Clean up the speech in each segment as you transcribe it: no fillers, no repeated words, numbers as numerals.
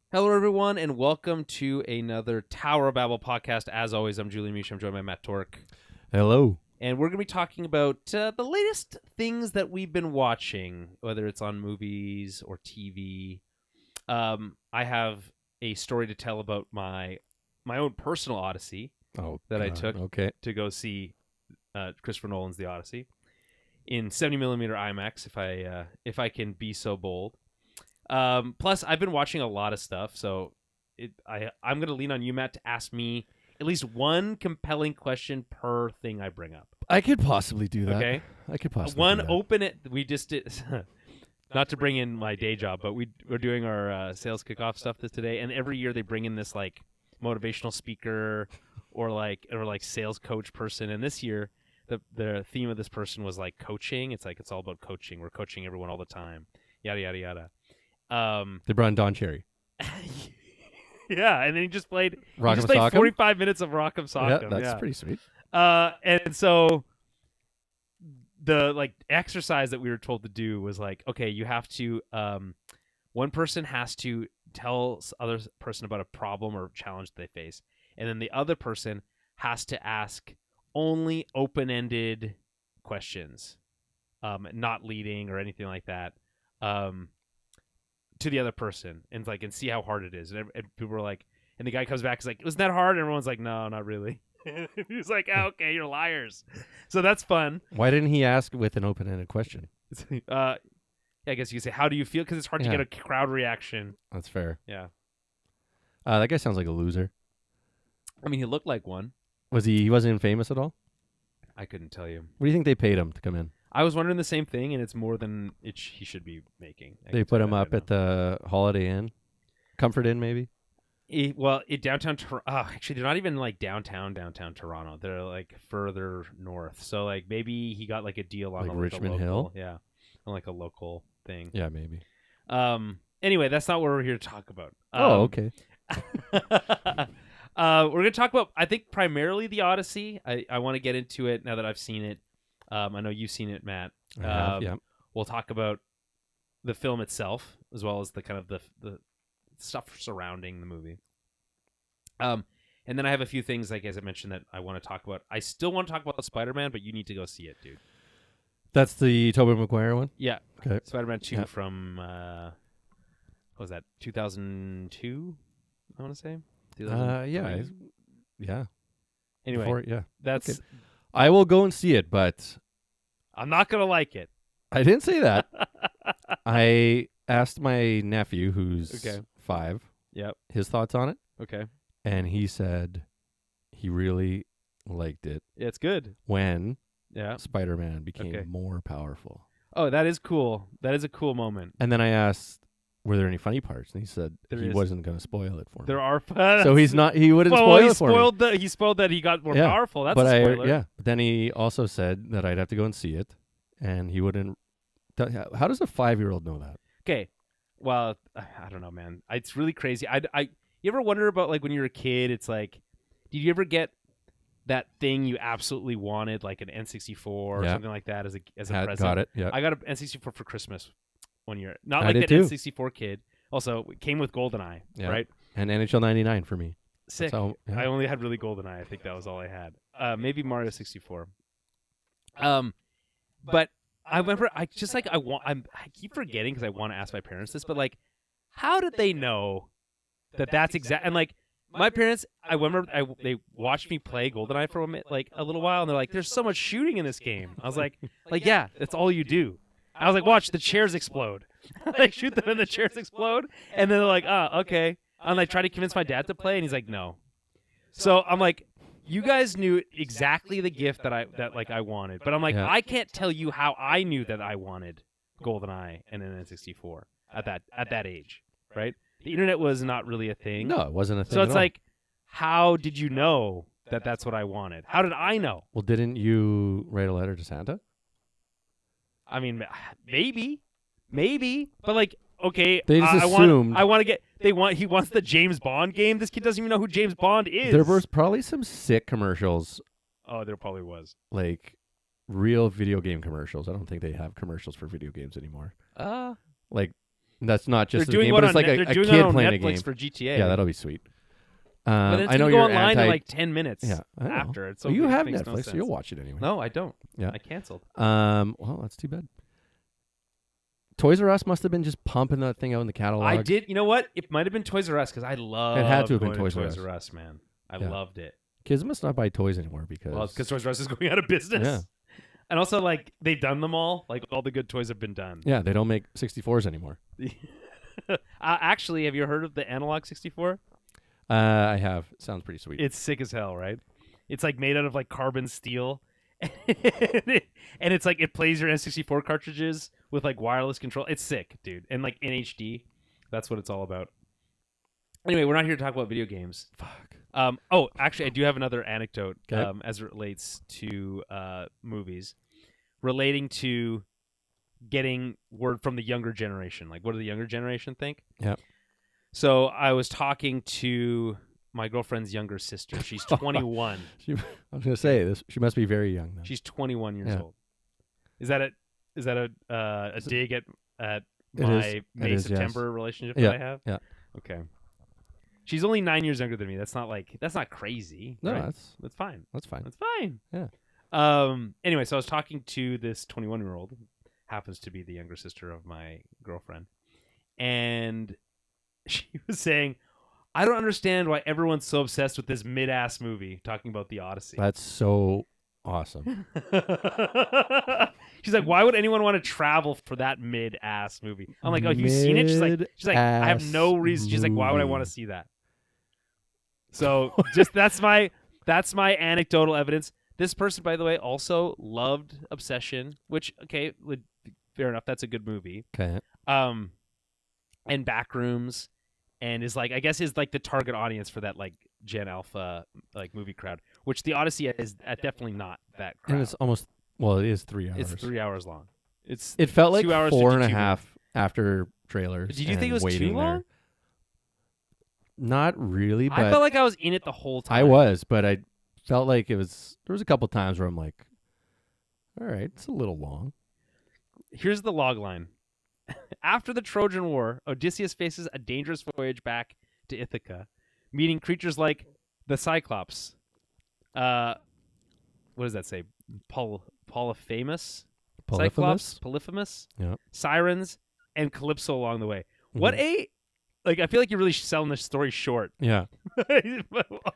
Hello, everyone, and welcome to another Tower of Babel podcast. As always, I'm Julian Matt. I'm joined by Matt Tork. Hello. And we're going to be talking about the latest things that we've been watching, whether it's on movies or TV. I have a story to tell about my own personal Odyssey that I took to go see Christopher Nolan's The Odyssey in 70mm IMAX, if I can be so bold. Plus, I've been watching a lot of stuff, so I'm going to lean on you, Matt, to ask me at least one compelling question per thing I bring up. I could possibly do that. Okay? I could possibly one do that. open it. We just did, not to bring in my day job, but we're doing our sales kickoff stuff today, and every year they bring in this like motivational speaker or like sales coach person, and this year the theme of this person was like coaching. It's like it's all about coaching. We're coaching everyone all the time. Yada yada yada. They brought in Don Cherry. Yeah, and then he just played 45 minutes of Rock'em Sock'em. Yeah, that's pretty sweet. And so the like exercise that we were told to do was like, okay, you have to one person has to tell other person about a problem or challenge they face, and then the other person has to ask only open-ended questions, not leading or anything like that. To the other person and see how hard it is. And people were like, and the guy comes back, he's like, wasn't that hard? And everyone's like, no, not really. He's like, oh, okay, you're liars. So that's fun. Why didn't he ask with an open-ended question? I guess you could say, how do you feel? Because it's hard to get a crowd reaction. That's fair. Yeah. That guy sounds like a loser. I mean, he looked like one. He wasn't famous at all? I couldn't tell you. What do you think they paid him to come in? I was wondering the same thing, and it's more than he should be making. They put him up at the Holiday Inn? Comfort Inn, maybe? Downtown actually, they're not even like downtown Toronto. They're like further north. So like maybe he got like a deal on like Richmond Hill? Yeah, on like a local thing. Yeah, maybe. Anyway, that's not what we're here to talk about. Okay. We're going to talk about, I think, primarily the Odyssey. I want to get into it now that I've seen it. I know you've seen it, Matt. I have, yeah. We'll talk about the film itself as well as the kind of the stuff surrounding the movie. And then I have a few things, like as I mentioned, that I want to talk about. I still want to talk about Spider-Man, but you need to go see it, dude. That's the Tobey Maguire one? Yeah. Okay. Spider-Man 2 from, what was that, 2002, I want to say? Yeah. Yeah. Anyway, that's... Okay. I will go and see it, but... I'm not going to like it. I didn't say that. I asked my nephew, who's 5, his thoughts on it. Okay. And he said he really liked it. Yeah, it's good. When Spider-Man became more powerful. Oh, that is cool. That is a cool moment. And then I asked, were there any funny parts? And he said he wasn't going to spoil it for me. There are. So he wouldn't spoil it for me. He spoiled that he got more powerful. That's a spoiler. But then he also said that I'd have to go and see it, and he wouldn't. How does a 5-year-old know that? Okay, well, I don't know, man. It's really crazy. You ever wonder about like when you were a kid? It's like, did you ever get that thing you absolutely wanted, like an N64 or something like that, as a present? Got it. Yeah. I got an N64 for Christmas one year. Not like that N64 kid. Also, it came with GoldenEye, right? And NHL 99 for me. Sick. I only had really GoldenEye. I think that was all I had. Maybe Mario 64. But I remember I keep forgetting because I want to ask my parents this, but like, how did they know that's exact? And like, my parents, I remember they watched me play GoldenEye for a little while, and they're like, "There's so much shooting in this game." I was like, yeah, that's all you do. I was like, watch, the chairs explode. They shoot them and the chairs explode. And then they're like, oh, okay. And I try to convince my dad to play, and he's like, no. So I'm like, you guys knew exactly the gift that I wanted. But I'm like, I can't tell you how I knew that I wanted GoldenEye and an N64 at that age, right? The internet was not really a thing. No, it wasn't a thing. So it's like, how did you know that that's what I wanted? How did I know? Well, didn't you write a letter to Santa? I mean, maybe, but like, okay, they just assumed. He wants the James Bond game. This kid doesn't even know who James Bond is. There was probably some sick commercials. Oh, there probably was. Like real video game commercials. I don't think they have commercials for video games anymore. Like That's not just they're a doing game, what but it's like they're a doing kid it on playing a Netflix game. for GTA. Yeah, that'll be sweet. But then I know go you're online in like 10 minutes Yeah, after. It's so well, you weird, have it makes Netflix, no so sense. you'll watch it anyway. No, I don't. Yeah, I canceled. Well, that's too bad. Toys R Us must have been just pumping that thing out in the catalog. I did. You know what? It might have been Toys R Us because I love. It had to have been going Toys R Us, man. I Yeah. loved it. Kids must not buy toys anymore because Toys R Us is going out of business. Yeah. And also, like, they've done them all. Like, all the good toys have been done. Yeah, they don't make 64s anymore. Actually, have you heard of the Analog 64? I have. It sounds pretty sweet. It's sick as hell, right? It's like made out of like carbon steel. And it's like it plays your N64 cartridges with like wireless control. It's sick, dude. And like in HD. That's what it's all about. Anyway, we're not here to talk about video games. Fuck. Actually, I do have another anecdote Okay. as it relates to movies, relating to getting word from the younger generation. Like, what do the younger generation think? Yeah. So I was talking to my girlfriend's younger sister. She's 21. I was gonna say this. She must be very young though. She's 21 years Yeah. old. Is that a dig at It my is. May It is, September yes. relationship Yeah, that I have? yeah. Okay. She's only 9 years younger than me. That's not crazy. No, right? that's fine. fine. That's fine. Yeah. Anyway, so I was talking to this 21-year-old, happens to be the younger sister of my girlfriend, and she was saying, I don't understand why everyone's so obsessed with this mid-ass movie, talking about the Odyssey. That's so awesome. She's like, why would anyone want to travel for that mid-ass movie? I'm like, oh, you've seen it? She's like, I have no reason. She's like, why would I want to see that? So just that's my anecdotal evidence. This person, by the way, also loved Obsession, which, okay, fair enough. That's a good movie. Okay. And Backrooms, and is like, I guess is like the target audience for that like Gen Alpha like movie crowd, which the Odyssey is definitely not that crowd. And it's almost, well, it is 3 hours. It's 3 hours long. It felt like 2 hours, 4 and a 52 half minutes. after trailers. Did you think it was waiting too long? There. Not really, but I felt like I was in it the whole time. I was, but I felt like there was a couple times where I'm like, all right, it's a little long. Here's the log line. After the Trojan War, Odysseus faces a dangerous voyage back to Ithaca, meeting creatures like the Cyclops. What does that say? Polyphemus? Cyclops? Polyphemus? Yeah. Sirens, and Calypso along the way. What a... Like, I feel like you're really selling this story short. Yeah.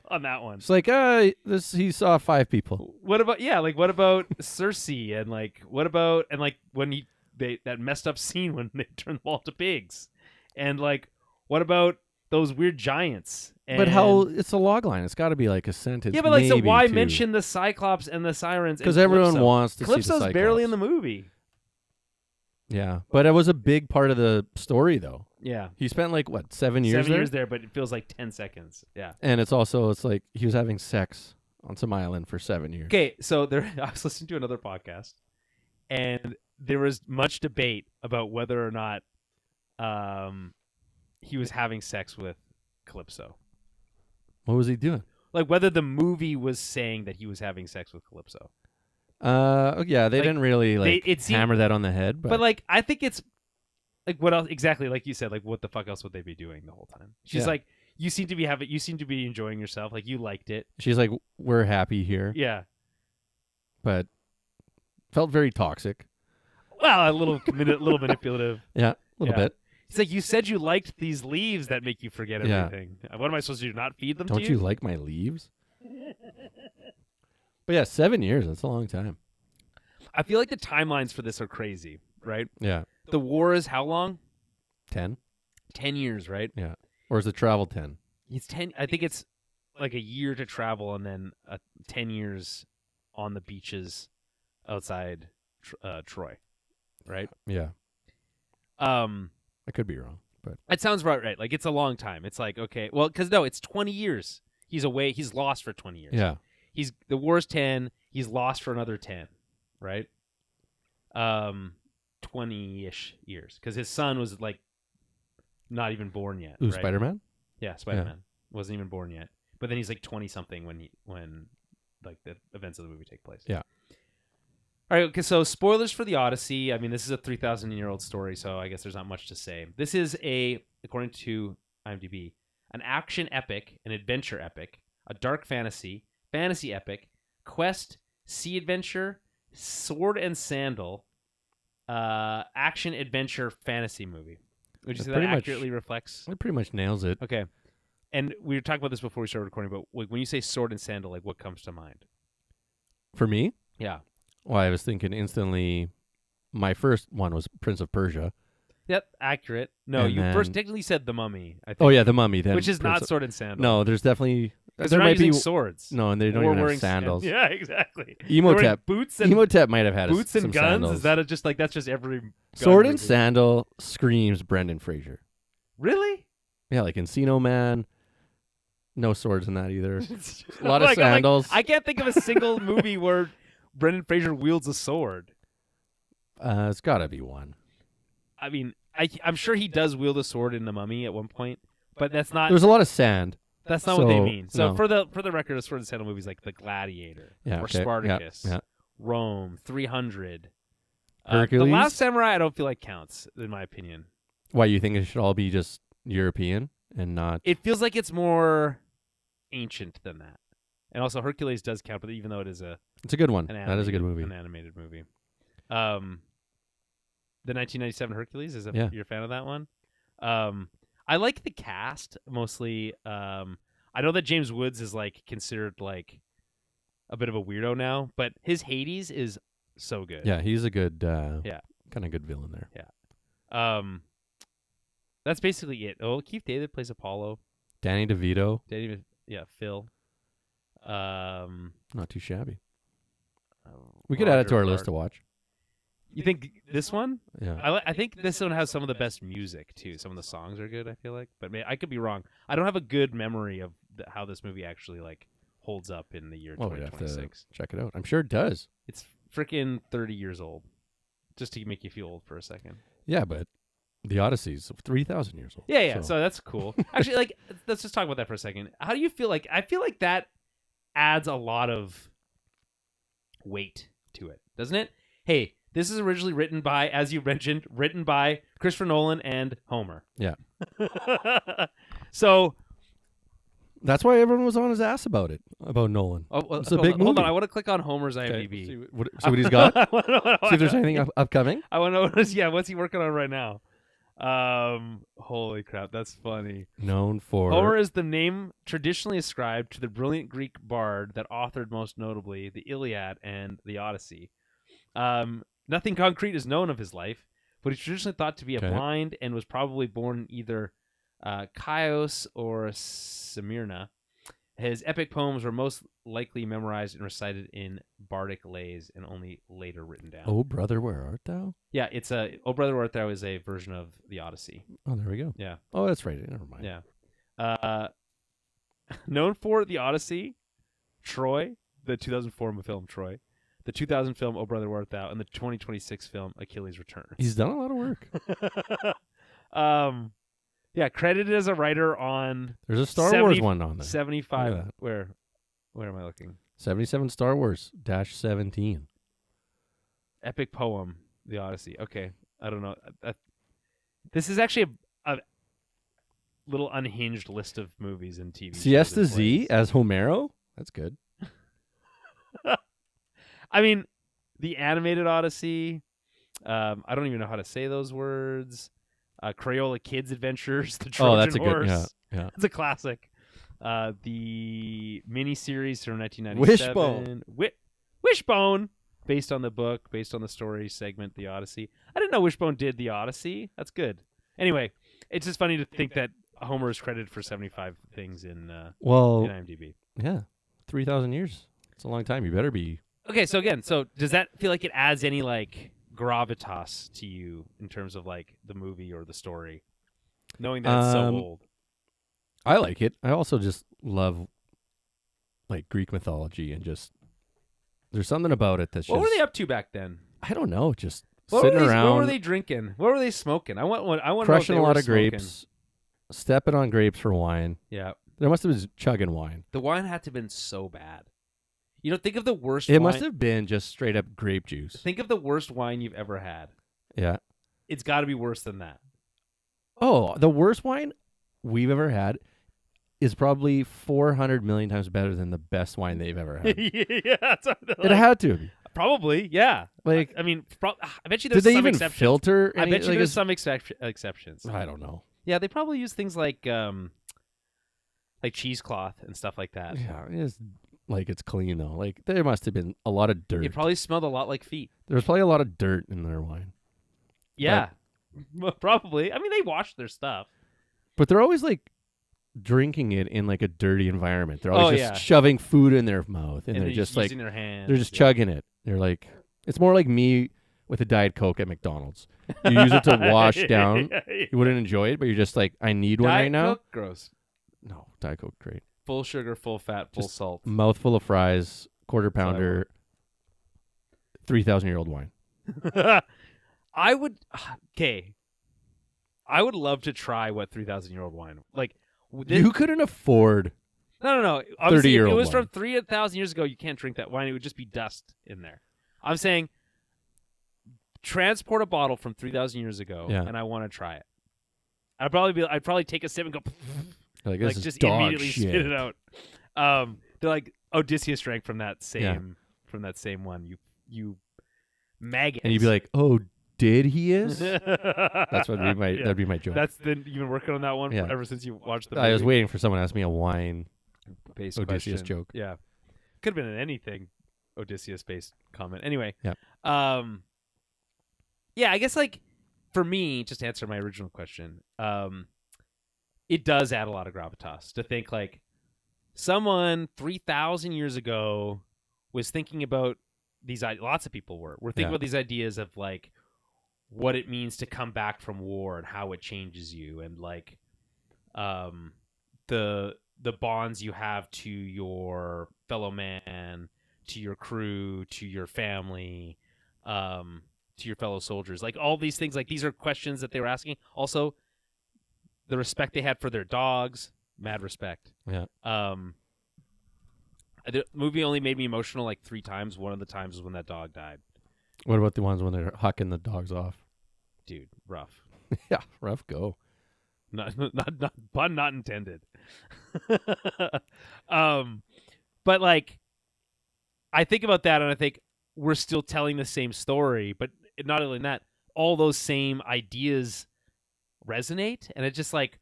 On that one. It's like, he saw 5 people. What about Circe and like when that messed up scene when they turned them all to pigs, and like what about those weird giants? But how it's a log line? It's got to be like a sentence. Yeah, but like, so why two. mention the Cyclops and the Sirens? Because everyone wants to see the Calypso's Cyclops. barely in the movie. Yeah, but it was a big part of the story, though. Yeah, he spent like what 7 years 7 there? years there, but it feels like 10 seconds. Yeah, and it's like he was having sex on some island for 7 years. Okay, so I was listening to another podcast, and there was much debate about whether or not he was having sex with Calypso. What was he doing? Like whether the movie was saying that he was having sex with Calypso. Yeah, they didn't really hammer that on the head, but like I think it's like what else exactly, like you said, like what the fuck else would they be doing the whole time? She's like, you seem to be enjoying yourself, like you liked it. She's like, we're happy here. Yeah, but felt very toxic. Well, a little manipulative. Yeah, a little bit. It's like, you said you liked these leaves that make you forget everything. What am I supposed to do? Not feed them to you? Don't you like my leaves? But yeah, 7 years, that's a long time. I feel like the timelines for this are crazy, right? Yeah. The war is how long? 10? 10 years, right? Yeah. Or is it travel 10? It's 10. I think it's like a year to travel and then 10 years on the beaches outside Troy, right? Yeah. I could be wrong, but it sounds right. Like, it's a long time. It's like, okay, well, because no, it's 20 years. He's away. He's lost for 20 years. Yeah. The war's 10. He's lost for another 10, right? 20-ish years, because his son was like not even born yet. Ooh, right? Spider-Man? Yeah, Spider-Man wasn't even born yet. But then he's like 20 something when like the events of the movie take place. Yeah. All right, okay, so spoilers for the Odyssey. I mean, this is a 3,000-year-old story, so I guess there's not much to say. This is according to IMDb, an action epic, an adventure epic, a dark fantasy epic, quest, sea adventure, sword and sandal, action adventure fantasy movie. Would you say that accurately reflects? It pretty much nails it. Okay. And we were talking about this before we started recording, but when you say sword and sandal, like what comes to mind? For me? Yeah. Well, I was thinking instantly, my first one was Prince of Persia. Yep, accurate. No, and you then... first technically said The Mummy, I think. Oh, yeah, The Mummy. Then which is not sword and sandal. No, there's definitely... There might be swords. No, and they don't even have sandals. Yeah, exactly. Emotep. Boots and Emotep might have had boots and some guns. sandals. Is that just like that's just every sword movie. And sandal screams Brendan Fraser. Really? Yeah, like Encino Man. No swords in that either. A lot of sandals. I can't think of a single movie where Brendan Fraser wields a sword. It's got to be one. I mean, I'm sure he does wield a sword in The Mummy at one point, but that's not. There's a lot of sand. That's not what they mean. So for the record, a sword and sandal movies like The Gladiator or Spartacus, Rome, 300, Hercules. The Last Samurai. I don't feel like counts in my opinion. Why, you think it should all be just European and not? It feels like it's more ancient than that. And also Hercules does count, but even though it's a good one. That is a good movie. An animated movie. The 1997 Hercules, you're a fan of that one? I like the cast mostly. I know that James Woods is like considered like a bit of a weirdo now, but his Hades is so good. Yeah, he's a good kind of good villain there. Yeah. That's basically it. Oh, Keith David plays Apollo. Danny DeVito. Phil. Not too shabby. We could add it to our list to watch. You think this one? Yeah. I think this one has some of the best music too. Some of the songs are good, I feel like, but I could be wrong. I don't have a good memory of how this movie actually like holds up in the year 2026. We'd have to check it out. I'm sure it does. It's freaking 30 years old. Just to make you feel old for a second. Yeah, but the Odyssey's 3,000 years old. Yeah. So that's cool. Actually, like, let's just talk about that for a second. How do you feel like? I feel like that adds a lot of weight to it, doesn't it? Hey, this is originally written by, as you mentioned, Christopher Nolan and Homer. Yeah. So that's why everyone was on his ass about Nolan. Oh, well, it's a big movie. Hold on, I want to click on Homer's IMDb. See what he's got. See if there's anything upcoming. I want to know. What's he working on right now? Holy crap, that's funny. Known for Homer is the name traditionally ascribed to the brilliant Greek bard that authored most notably the Iliad and the Odyssey. Nothing concrete is known of his life, but he's traditionally thought to be a blind and was probably born in either Chios or Smyrna. His epic poems were most likely memorized and recited in bardic lays and only later written down. Oh, brother, where art thou? Yeah, it's Oh, brother, where art thou is a version of the Odyssey. Oh, there we go. Yeah. Oh, that's right. Never mind. Yeah. Known for the Odyssey, Troy, the 2004 film Troy, the 2000 film Oh, brother, where art thou, and the 2026 film Achilles Returns. He's done a lot of work. Yeah, credited as a writer on. There's a Star Wars one on there. 75. Where am I looking? 77 Star Wars -17. Epic poem, The Odyssey. Okay, I don't know. This is actually a little unhinged list of movies and TV shows. Siesta Z as Homero. That's good. I mean, the animated Odyssey. I don't even know how to say those words. Crayola Kids Adventures, the Trojan that's a Horse. good. Yeah. It's a classic. The miniseries from 1997. Wishbone, based on the book, based on the story segment, The Odyssey. I didn't know Wishbone did The Odyssey. That's good. Anyway, it's just funny to think that Homer is credited for 75 things in IMDb. Yeah, 3,000 years. It's a long time. You better be. Okay, so does that feel like it adds any like gravitas to you in terms of like the movie or the story, knowing that it's so old? I like it. I also just love like Greek mythology and just there's something about it that's what just. What were they up to back then? I don't know. Just sitting around. What were they drinking? What were they smoking? I want crushing to know a lot of smoking. grapes, stepping on grapes for wine. Yeah, there must have been chugging wine. The wine had to have been so bad. You know, think of the worst. It wine. must have been just straight up grape juice. Think of the worst wine you've ever had. Yeah. It's got to be worse than that. Oh, the worst wine we've ever had is probably 400 million times better than the best wine they've ever had. Yeah, that's what it had to be. Probably, yeah. Like, I mean, I bet you there's did they some even exceptions. filter? I bet you like, there's some exceptions. I don't know. Yeah, they probably use things like cheesecloth and stuff like that. Yeah, it's like it's clean though. Like there must have been a lot of dirt. It probably smelled a lot like feet. There was probably a lot of dirt in their wine. Yeah, probably. I mean, they wash their stuff, but they're always like drinking it in like a dirty environment. They're always just shoving food in their mouth, and they're just using their hands. They're just chugging it. They're like, it's more like me with a Diet Coke at McDonald's. You use it to wash down. You wouldn't enjoy it, but you're just like, I need one right now. Diet Coke, gross. No, Diet Coke, great. Full sugar, full fat, full salt. Mouthful of fries, quarter pounder, 3,000-year-old wine. I would love to try what 3,000-year-old wine. Like you couldn't afford. No. Obviously, if it was wine. from 3,000 years ago, you can't drink that wine. It would just be dust in there. I'm saying transport a bottle from 3,000 years ago, and I want to try it. I'd probably take a sip and go, like just dog immediately shit. spit it out. They're like Odysseus drank from that same one. You maggot. And you'd be like, oh, did he is? That's what that'd be my joke. You've been working on that one ever since you watched the movie. I was waiting for someone to ask me a wine-based Odysseus question. joke. Yeah. Could have been an anything Odysseus-based comment. Anyway. Yeah. Yeah, I guess like for me, just to answer my original question, it does add a lot of gravitas to think like someone 3,000 years ago was thinking about these. Lots of people were thinking about these ideas of like what it means to come back from war and how it changes you, and like the bonds you have to your fellow man, to your crew, to your family, to your fellow soldiers. Like all these things, like these are questions that they were asking. Also, the respect they had for their dogs, mad respect. Yeah. The movie only made me emotional like 3 times. One of the times was when that dog died. What about the ones when they're hucking the dogs off? Dude, rough. Yeah, rough go. Not pun not intended. But like, I think about that and I think we're still telling the same story, but not only that, all those same ideas resonate, and it's just like,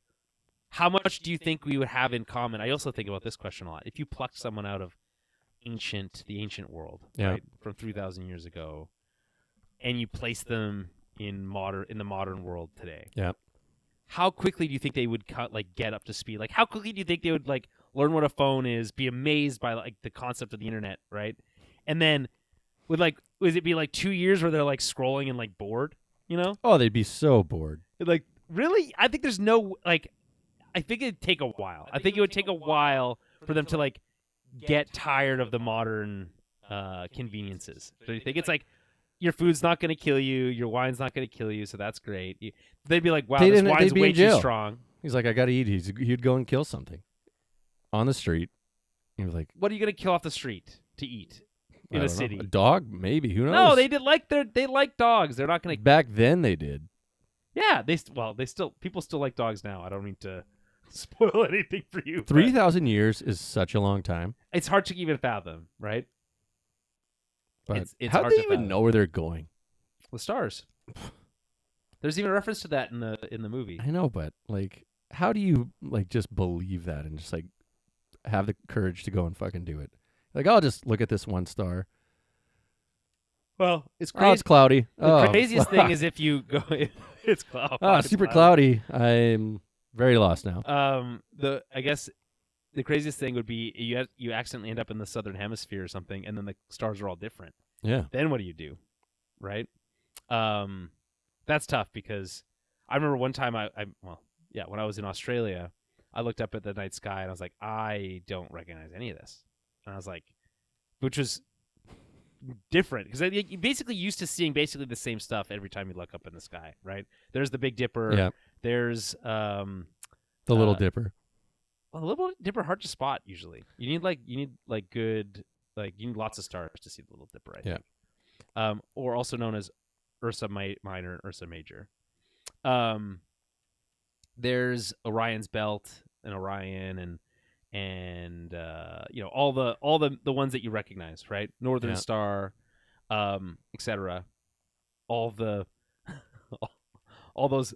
how much do you think we would have in common? I also think about this question a lot. If you plucked someone out of the ancient world, right, from 3,000 years ago, and you place them in the modern world today, how quickly do you think they would get up to speed? Like, how quickly do you think they would like learn what a phone is, be amazed by like the concept of the internet, right? And then would it be like 2 years where they're like scrolling and like bored, you know? Oh, they'd be so bored. Like, really? I think there's no like. I think it'd take a while. I think it would take a while for them to like get tired of the modern conveniences. So you think it's like your food's not going to kill you, your wine's not going to kill you, so that's great. They'd be like, wow, this wine's way too strong. He's like, I got to eat. He'd go and kill something on the street. He was like, what are you going to kill off the street to eat in a city? A dog, maybe. Who knows? No, they like dogs. They're not going to. Back then, they did. Yeah, people still like dogs now. I don't mean to spoil anything for you. 3,000 years is such a long time. It's hard to even fathom, right? But it's how hard do they to even fathom. know where they're going? The stars. There's even a reference to that in the movie. I know, but like, how do you like just believe that and just like have the courage to go and fucking do it? Like, I'll just look at this one star. Well, it's crazy. Oh, it's cloudy. The craziest thing is if you go, it's cloudy. Oh, super cloudy. I'm very lost now. I guess the craziest thing would be you accidentally end up in the southern hemisphere or something, and then the stars are all different. Yeah. Then what do you do, right? That's tough because I remember one time when I was in Australia, I looked up at the night sky and I was like, I don't recognize any of this, and I was like, which was different because you're basically used to seeing basically the same stuff every time you look up in the sky, right? There's the Big Dipper. Yeah. There's the Little Dipper. Well, the Little Dipper hard to spot usually. You need good Like you need lots of stars to see the Little Dipper. I Yeah. think. Or also known as Ursa Minor and Ursa Major. There's Orion's Belt and Orion and all the ones that you recognize, right? Northern Star, etc. All the all those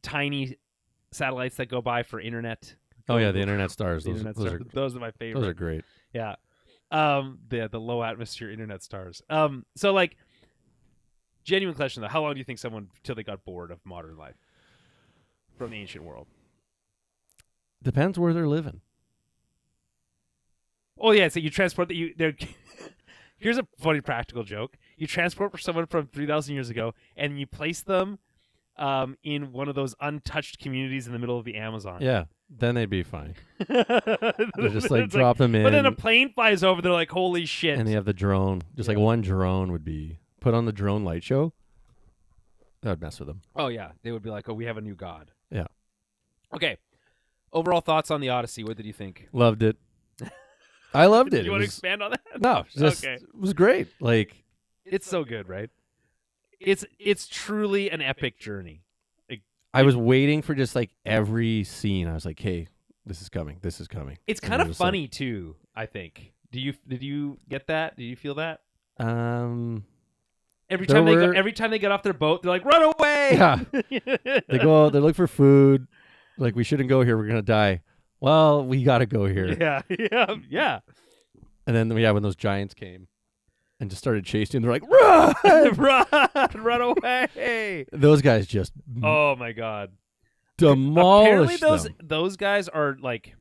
tiny satellites that go by for internet. Oh yeah, the internet stars. Those Those are my favorite. Those are great. Yeah. The low atmosphere internet stars. So like, genuine question though, how long do you think someone till they got bored of modern life from the ancient world? Depends where they're living. Oh yeah, so you transport they're here's a funny practical joke. You transport someone from 3,000 years ago and you place them in one of those untouched communities in the middle of the Amazon. Yeah, then they'd be fine. They just like drop them in. But then a plane flies over, they're like, holy shit. And they have the drone. Just like one drone would be put on the drone light show. That would mess with them. Oh yeah, they would be like, oh, we have a new god. Yeah. Okay. Overall thoughts on the Odyssey. What did you think? Loved it. I loved it. You want to expand on that? No, just okay. It was great. Like, it's so good, right? It's truly an epic journey. I was waiting for just like every scene. I was like, hey, this is coming. This is coming. It's kind of funny too, I think. Did you get that? Did you feel that? Every time they get off their boat, they're like, run away. Yeah. They look for food. Like, we shouldn't go here. We're gonna die. Well, we gotta go here. Yeah. And then when those giants came and just started chasing, they're like, run, run away. Those guys just oh my god, demolished apparently those guys are like,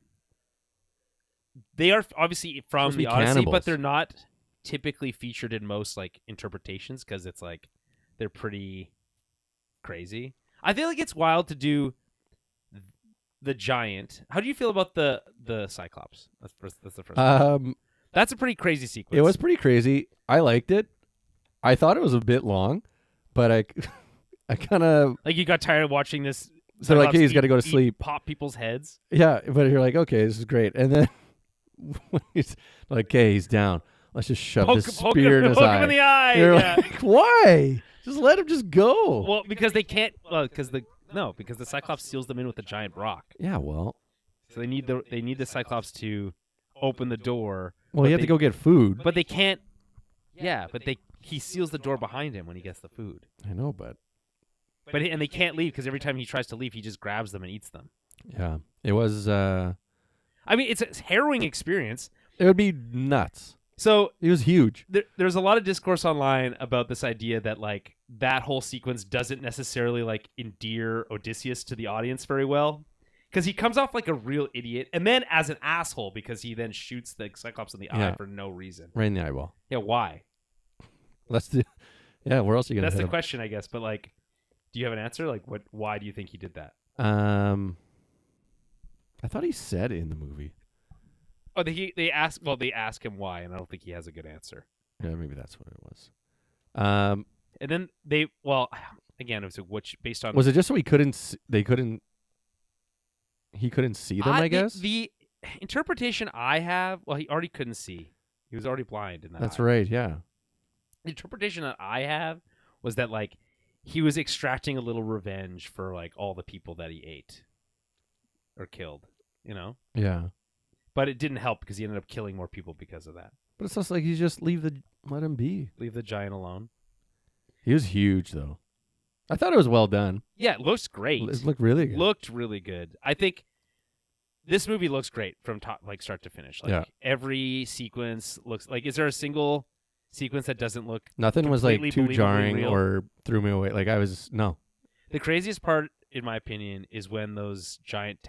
they are obviously from the Odyssey, cannibals. but they're not typically featured in most like interpretations because it's like they're pretty crazy. I feel like it's wild to do the giant. How do you feel about the Cyclops? That's the first one. That's a pretty crazy sequence. It was pretty crazy. I liked it. I thought it was a bit long, but I kind of like, you got tired of watching this. So like, hey, he's got to go to sleep. Pop people's heads. Yeah, but you're like, okay, this is great. And then he's like, okay, he's down. Let's just shove this spear in his eye. Poke him in the eye. You're like, why? Just let him just go. Well, because they can't. Well, because the Cyclops seals them in with a giant rock. Yeah, well. So they need the Cyclops to open the door. Well, you have to go get food. But they can't. Yeah, but he seals the door behind him when he gets the food. I know, but and they can't leave because every time he tries to leave, he just grabs them and eats them. Yeah, it was. I mean, it's a harrowing experience. It would be nuts. So it was huge. There's a lot of discourse online about this idea that like that whole sequence doesn't necessarily like endear Odysseus to the audience very well, because he comes off like a real idiot, and then as an asshole because he then shoots the Cyclops in the eye for no reason. Right in the eyeball. Yeah, why? Yeah, where else are you gonna? That's the question, I guess. But like, do you have an answer? Like, what? Why do you think he did that? I thought he said in the movie. Oh, they ask him why, and I don't think he has a good answer. Yeah, maybe that's what it was. And then again, it was which based on. Was it just so he couldn't see them? I guess the interpretation I have. Well, he already couldn't see. He was already blind in that. That's eye. right. Yeah. The interpretation that I have was that like he was extracting a little revenge for like all the people that he ate or killed. You know. Yeah. But it didn't help because he ended up killing more people because of that. But it's just like you just let him be. Leave the giant alone. He was huge though. I thought it was well done. Yeah, it looks great. It looked really good. Looked really good. I think this movie looks great from start to finish. Like every sequence looks like. Is there a single sequence that doesn't look? Nothing was like too jarring real? Or threw me away. Like no. The craziest part, in my opinion, is when those giant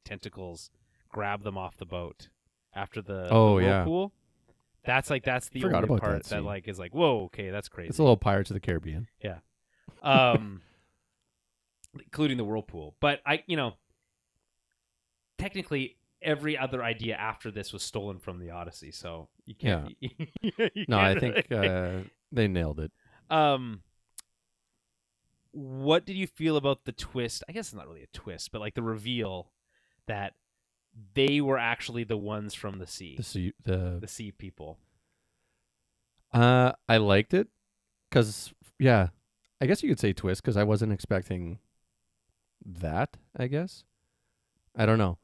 tentacles grab them off the boat after the whirlpool. That's the only part that like is like, whoa, okay, that's crazy. It's a little Pirates of the Caribbean. Yeah. Including the whirlpool. But technically every other idea after this was stolen from the Odyssey, so you can't. Yeah. No, I think they nailed it. What did you feel about the twist? I guess it's not really a twist, but like the reveal that they were actually the ones from the sea. The sea people. I liked it because, yeah, I guess you could say twist because I wasn't expecting that, I guess. I don't know.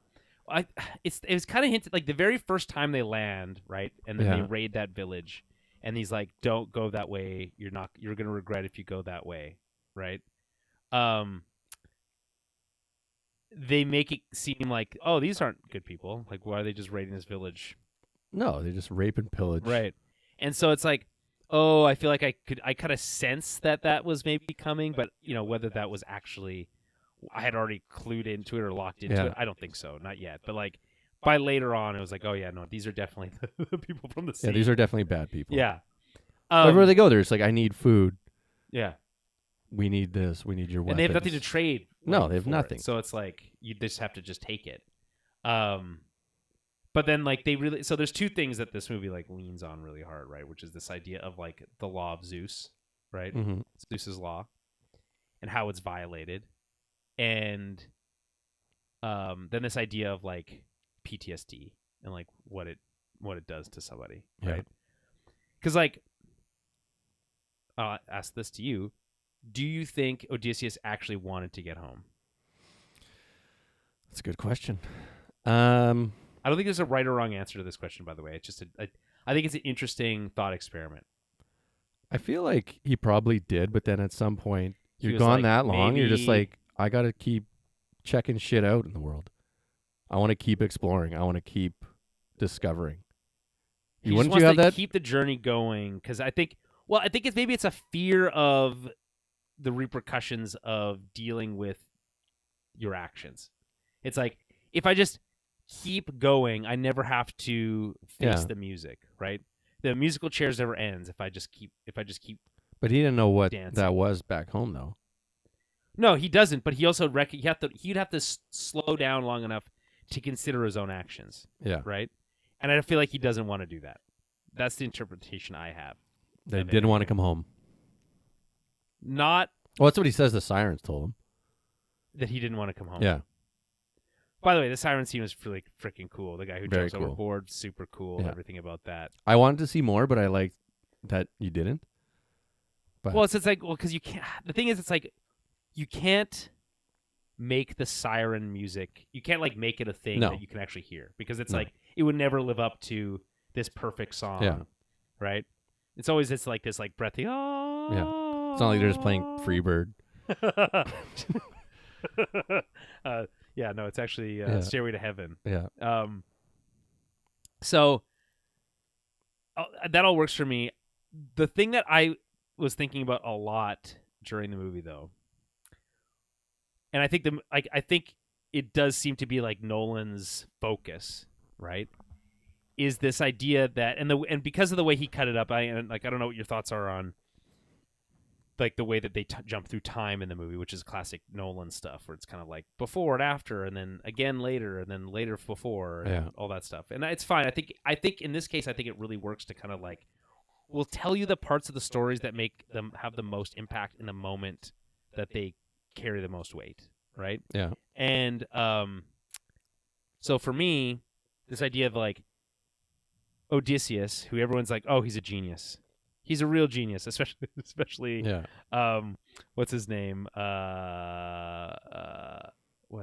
It was kind of hinted like the very first time they land, right, and then they Yeah. raid that village, and he's like, "Don't go that way. You're gonna regret if you go that way," right? Um, they make it seem like, oh, these aren't good people. Like, why are they just raiding this village? No, they just rape and pillage. Right. And so it's like, oh, I feel like I kind of sense that was maybe coming, but whether that was actually I had already clued into it or locked into Yeah. it, I don't think so, not yet. But like by later on, it was like, oh yeah, no, these are definitely the people from the sea. Yeah, these are definitely bad people. Yeah. Wherever they go, they're just like, I need food. Yeah. We need this. We need your weapons. And they have nothing to trade. No, they have for nothing. It. So it's like you just have to just take it. But then like so there's two things that this movie like leans on really hard, right? Which is this idea of like the law of Zeus, right? Mm-hmm. Zeus's law and how it's violated. And then this idea of like PTSD and like what it does to somebody, Yeah. right? Because like I'll ask this to you. Do you think Odysseus actually wanted to get home? That's a good question. I don't think there's a right or wrong answer to this question, by the way. It's just I think it's an interesting thought experiment. I feel like he probably did, but then at some point, He you're was gone like, that long. You're just maybe- like, I got to keep checking shit out in the world. I want to keep exploring. I want to keep discovering. He just Wouldn't wants you have to that? keep the journey going because I think it's a fear of the repercussions of dealing with your actions. It's like if I just keep going, I never have to face Yeah. the music, right? The musical chairs never ends if I just keep But he didn't know what dancing. that was back home, though. No, he doesn't, but he also he'd have to slow down long enough to consider his own actions, Yeah. right? And I feel like he doesn't want to do that. That's the interpretation I have. They of it. didn't want to come home. Not Well, that's what he says the sirens told him. that he didn't want to come home. Yeah. By the way, the siren scene was really freaking cool. The guy who Very jumps cool. overboard, super cool. Yeah. Everything about that. I wanted to see more, but I liked that you didn't. But Well, it's like because you can't. The thing is, it's like you can't make the siren music. You can't like make it a thing No. that you can actually hear because it's No. like it would never live up to this perfect song. Yeah. Right. It's always this like breathy. Oh. it's not like they're just playing Freebird. Yeah. No, it's actually Yeah. Stairway to Heaven. Yeah. So that all works for me. The thing that I was thinking about a lot during the movie, though, and I think I think it does seem to be like Nolan's focus, right? Is this idea that and because of the way he cut it up, I don't know what your thoughts are on like the way that they jump through time in the movie, which is classic Nolan stuff, where it's kind of like before and after, and then again later, and then later before, and Yeah. all that stuff. And it's fine. I think in this case, I think it really works to kind of like we'll tell you the parts of the stories that make them have the most impact in the moment that they carry the most weight, right? Yeah. And so for me, this idea of like Odysseus, who everyone's like, oh, he's a genius. He's a real genius, especially Yeah. what's his name? What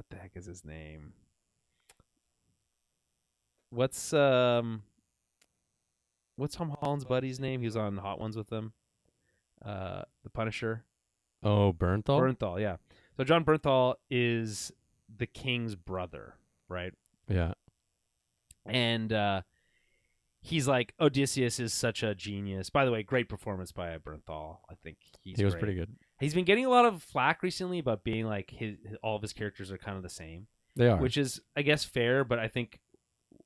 the heck is his name? What's Tom Holland's buddy's name? He was on Hot Ones with them. The Punisher. Oh, Bernthal? Bernthal, yeah. So John Bernthal is the king's brother, right? Yeah. And he's like, Odysseus is such a genius. By the way, great performance by Bernthal. I think he was pretty good. He's been getting a lot of flack recently about being like all of his characters are kind of the same, They are. which is, I guess, fair. But I think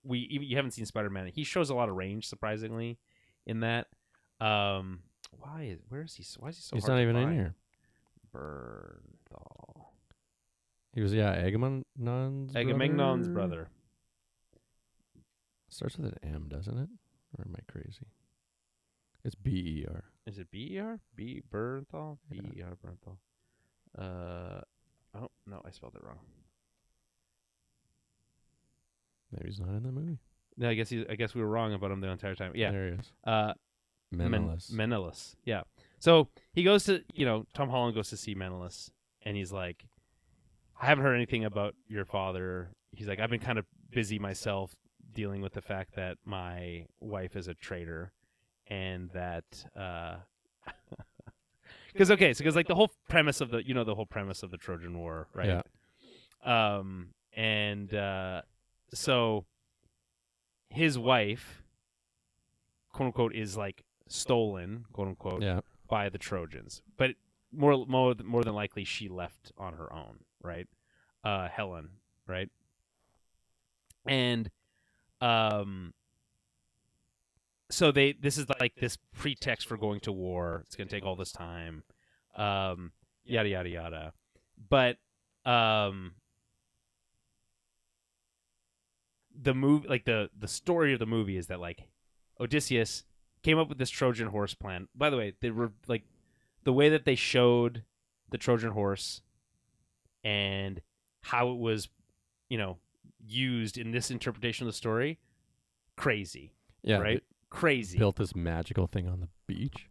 you haven't seen Spider-Man. He shows a lot of range, surprisingly, in that. Why is he so? He's hard not to even in find? here. Bernthal. He was, Agamemnon's brother. Starts with an M, doesn't it? Or am I crazy? It's B-E-R. Is it B-E-R? Bernthal? Yeah. B-E-R Bernthal. Oh, no, I spelled it wrong. Maybe he's not in the movie. No, I guess we were wrong about him the entire time. Yeah. There he is. Menelaus. Yeah. So he goes to, Tom Holland goes to see Menelaus, and he's like, I haven't heard anything about your father. He's like, I've been kind of busy myself dealing with the fact that my wife is a traitor, and that because like the whole premise of the Trojan War, right? Yeah. So his wife, quote unquote, is like stolen, quote unquote, Yeah. by the Trojans, but more than likely she left on her own, right? Helen, right? And so this is like this pretext for going to war. It's going to take all this time, yada yada yada. But the movie, like the story of the movie is that like Odysseus came up with this Trojan horse plan. By the way, they were like the way that they showed the Trojan horse and how it was, used in this interpretation of the story, crazy. Yeah. Right? Crazy. Built this magical thing on the beach.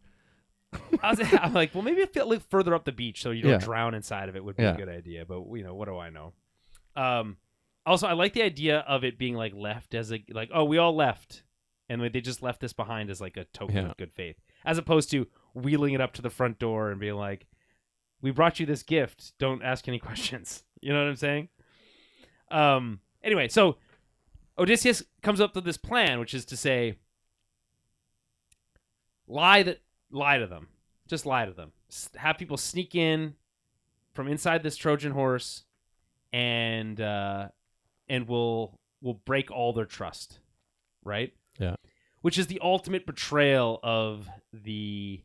I'm like, well, maybe if it looked further up the beach so you don't Yeah. drown inside of it would be a good idea. But, what do I know? Also, I like the idea of it being like left as we all left. And they just left this behind as like a token of good faith. As opposed to wheeling it up to the front door and being like, we brought you this gift. Don't ask any questions. You know what I'm saying? Anyway, so Odysseus comes up with this plan, which is to say, lie to them. Just lie to them. Have people sneak in from inside this Trojan horse, and we'll break all their trust, right? Yeah. Which is the ultimate betrayal of the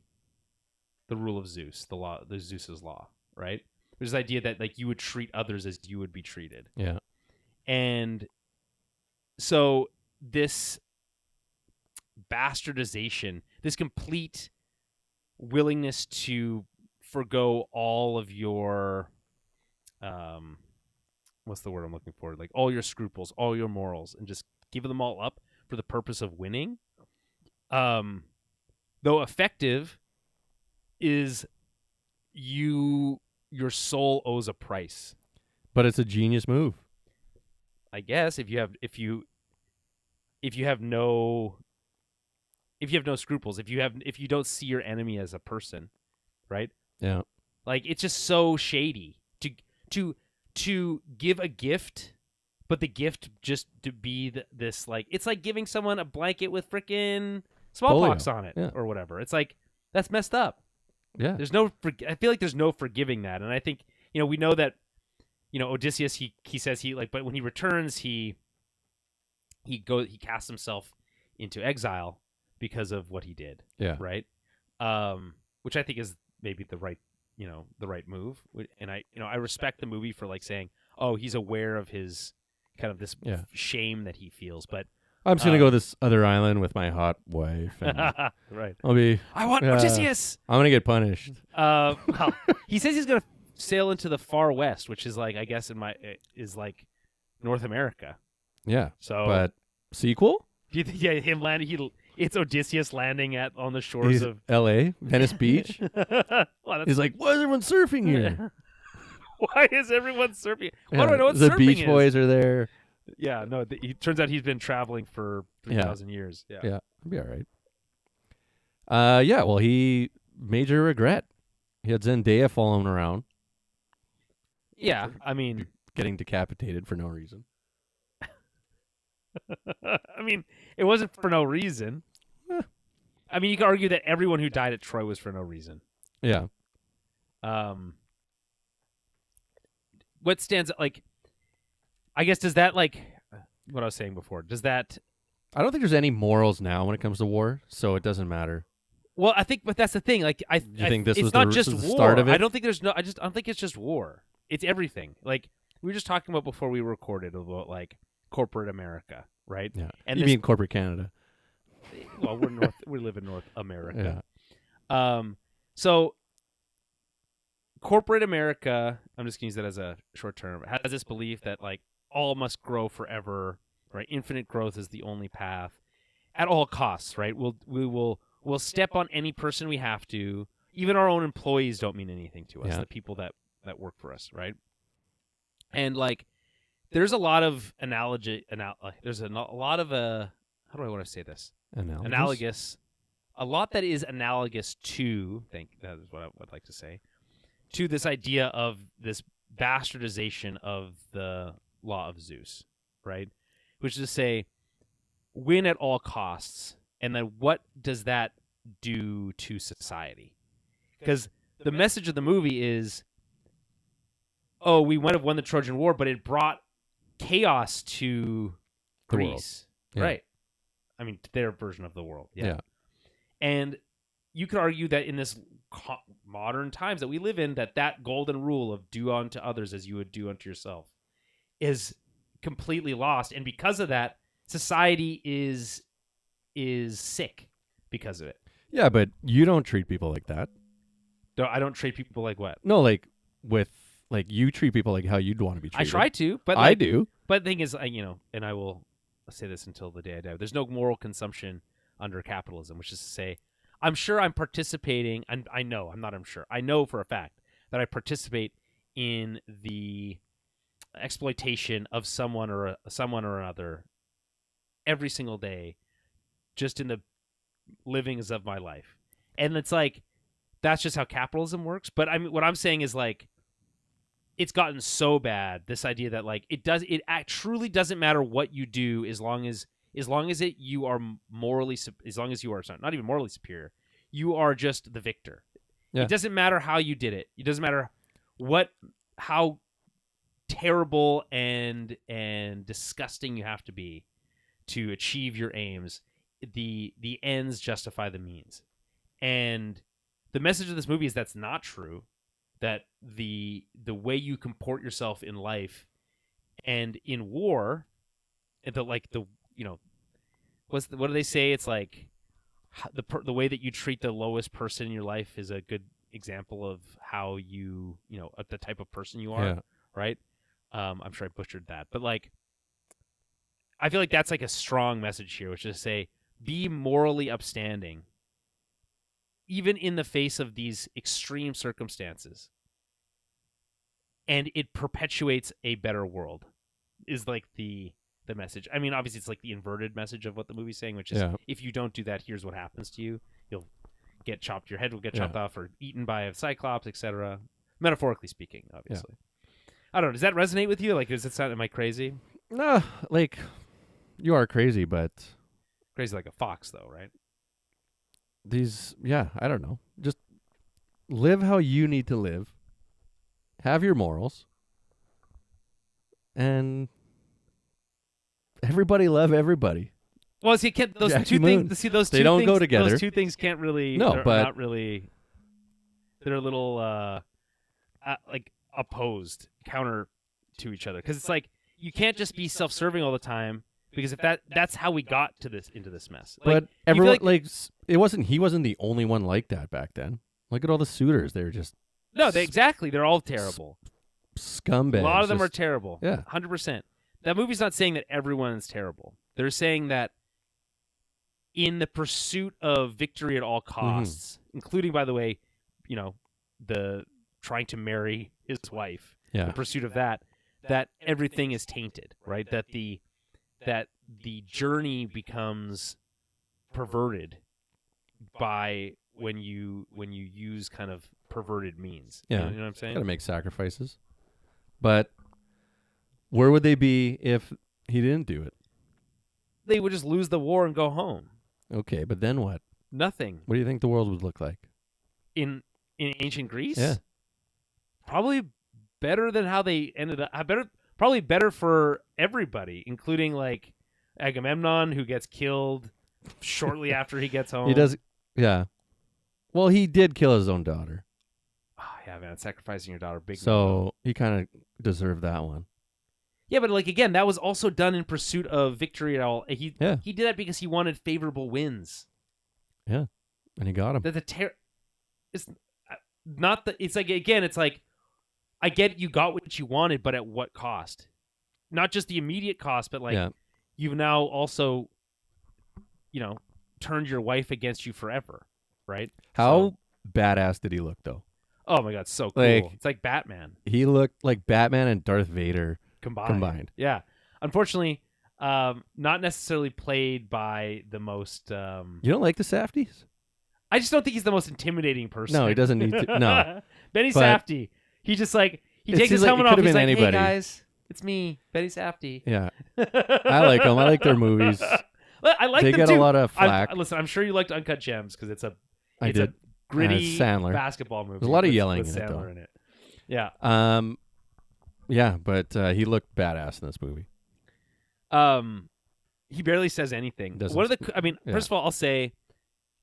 rule of Zeus, the Zeus's law, right? There's this idea that like you would treat others as you would be treated. Yeah. And so this bastardization, this complete willingness to forgo all of your what's the word I'm looking for? Like all your scruples, all your morals, and just give them all up for the purpose of winning. Though effective, is your soul owes a price. But it's a genius move. I guess if you have no scruples, if you don't see your enemy as a person, right? Yeah. Like it's just so shady to give a gift, but the gift just to be this like it's like giving someone a blanket with frickin' smallpox on it or whatever. It's like that's messed up. Yeah. I feel like there's no forgiving that, and I think we know that Odysseus he says but when he returns he casts himself into exile because of what he did. Yeah. Right. Which I think is maybe the right move, and I respect the movie for like saying, oh, he's aware of his kind of this shame that he feels, but I'm just gonna go to this other island with my hot wife. And right. I want Odysseus. I'm gonna get punished. Well, he says he's gonna sail into the far west, which is like I guess is like North America. Yeah. So, but sequel? Do you think him landing? It's Odysseus landing on the shores of L.A., Venice Beach. He's like, why is everyone surfing here? Why is everyone surfing? Why do I know what the surfing Beach is? Boys are there. Yeah, no. It turns out he's been traveling for 3,000 years. Yeah, it'll be all right. Well, he major regret. He had Zendaya following around. Yeah, I mean, getting decapitated for no reason. I mean, it wasn't for no reason. I mean, you could argue that everyone who died at Troy was for no reason. Yeah. What stands out, like, I guess, does that, like, what I was saying before, does that... I don't think there's any morals now when it comes to war, so it doesn't matter. Well, I think, but that's the thing. Like, I think this it's was not the, just was the war. start of it? I don't think it's war. It's everything. Like, we were just talking about before we recorded about, like, corporate America, right? Yeah. And you mean corporate Canada? Well, we live in North America. Yeah. So corporate America, I'm just gonna use that as a short term, has this belief that like all must grow forever, right? Infinite growth is the only path at all costs, right? We will We'll step on any person we have to. Even our own employees don't mean anything to us. Yeah. The people that work for us, right? And like, there's a lot of there's a lot of how do I want to say this? Analogous. A lot that is analogous to. That is what I would like to say. To this idea of this bastardization of the law of Zeus, right? Which is to say, win at all costs. And then what does that do to society? Because the message of the movie is, oh, we might have won the Trojan War, but it brought chaos to The Greece. world. Yeah. Right. I mean, their version of the world. Yeah. And you could argue that in this modern times that we live in, that golden rule of do unto others as you would do unto yourself is completely lost. And because of that, society is sick because of it. Yeah, but you don't treat people like that. I don't treat people like what? No, like you treat people like how you'd want to be treated. I try to, but I do. But the thing is, and I will say this until the day I die. There's no moral consumption under capitalism, which is to say, I'm sure I'm participating, and I know for a fact that I participate in the exploitation of someone or another every single day, just in the livings of my life. And it's like, that's just how capitalism works. But I mean, what I'm saying is like, it's gotten so bad, this idea that like it truly doesn't matter what you do as long as you are morally, as long as you are not even morally superior, you are just the victor. Yeah. It doesn't matter how you did it. It doesn't matter how terrible and disgusting you have to be to achieve your aims. The ends justify the means. And the message of this movie is that's not true. That the way you comport yourself in life and in war, what do they say? It's like the way that you treat the lowest person in your life is a good example of how the type of person you are, right? I'm sure I butchered that, but like, I feel like that's like a strong message here, which is to say, be morally upstanding, even in the face of these extreme circumstances, and it perpetuates a better world, is like the message. I mean, obviously, it's like the inverted message of what the movie's saying, which is if you don't do that, here's what happens to you. You'll get chopped, your head will get chopped off or eaten by a cyclops, etc. Metaphorically speaking, obviously. I don't know. Does that resonate with you? Like, does it sound, am I crazy? No, like, you are crazy, but... Crazy like a fox, though, right? I don't know. Just live how you need to live. Have your morals. And everybody love everybody. Well, see, those Jackie two Moon. things. See, those They two don't things, go together. Those two things can't really. No, but not really. They're a little like opposed, counter to each other. Because it's like you can't just be self-serving all the time. Because if that's how we got into this mess. Like, but everyone he wasn't the only one like that back then. Look at all the suitors; they're just exactly. They're all terrible. Scumbags. A lot of them are terrible. Yeah, 100%. That movie's not saying that everyone is terrible. They're saying that in the pursuit of victory at all costs, including, by the way, the trying to marry his wife, the pursuit of that everything is tainted, right? That the journey becomes perverted by when you use kind of perverted means. Yeah. You know what I'm saying? Got to make sacrifices. But where would they be if he didn't do it? They would just lose the war and go home. Okay, but then what? Nothing. What do you think the world would look like? In ancient Greece? Yeah. Probably better than how they ended up. Probably better for everybody, including like Agamemnon, who gets killed shortly after he gets home. He does, yeah. Well, he did kill his own daughter. Oh, yeah, man, sacrificing your daughter, big. So he kind of deserved that one. Yeah, but like again, that was also done in pursuit of victory at all. He did that because he wanted favorable wins. Yeah, and he got him. It's not the. It's like again, it's like. I get it, you got what you wanted, but at what cost? Not just the immediate cost, but like you've now also, turned your wife against you forever, right? How badass did he look though? Oh my god, so cool. Like, It's like Batman He looked like Batman and Darth Vader combined. Yeah. Unfortunately, not necessarily played by the most You don't like the Safdies? I just don't think he's the most intimidating person. No, he doesn't need to. No. Benny But Safdie. He just like he it takes his seems like helmet it off. could've He's been like, "Hey anybody." guys, it's me, Benny Safdie." Yeah. I like them. I like their movies. I like They them get too. a lot of flack. Listen, I'm sure you liked Uncut Gems because it's a did. gritty Sandler. basketball movie. There's a lot of with yelling in Sandler it, in it. Yeah. Yeah, but he looked badass in this movie. He barely says anything. Doesn't What are speak. I mean, Yeah. first of all, I'll say,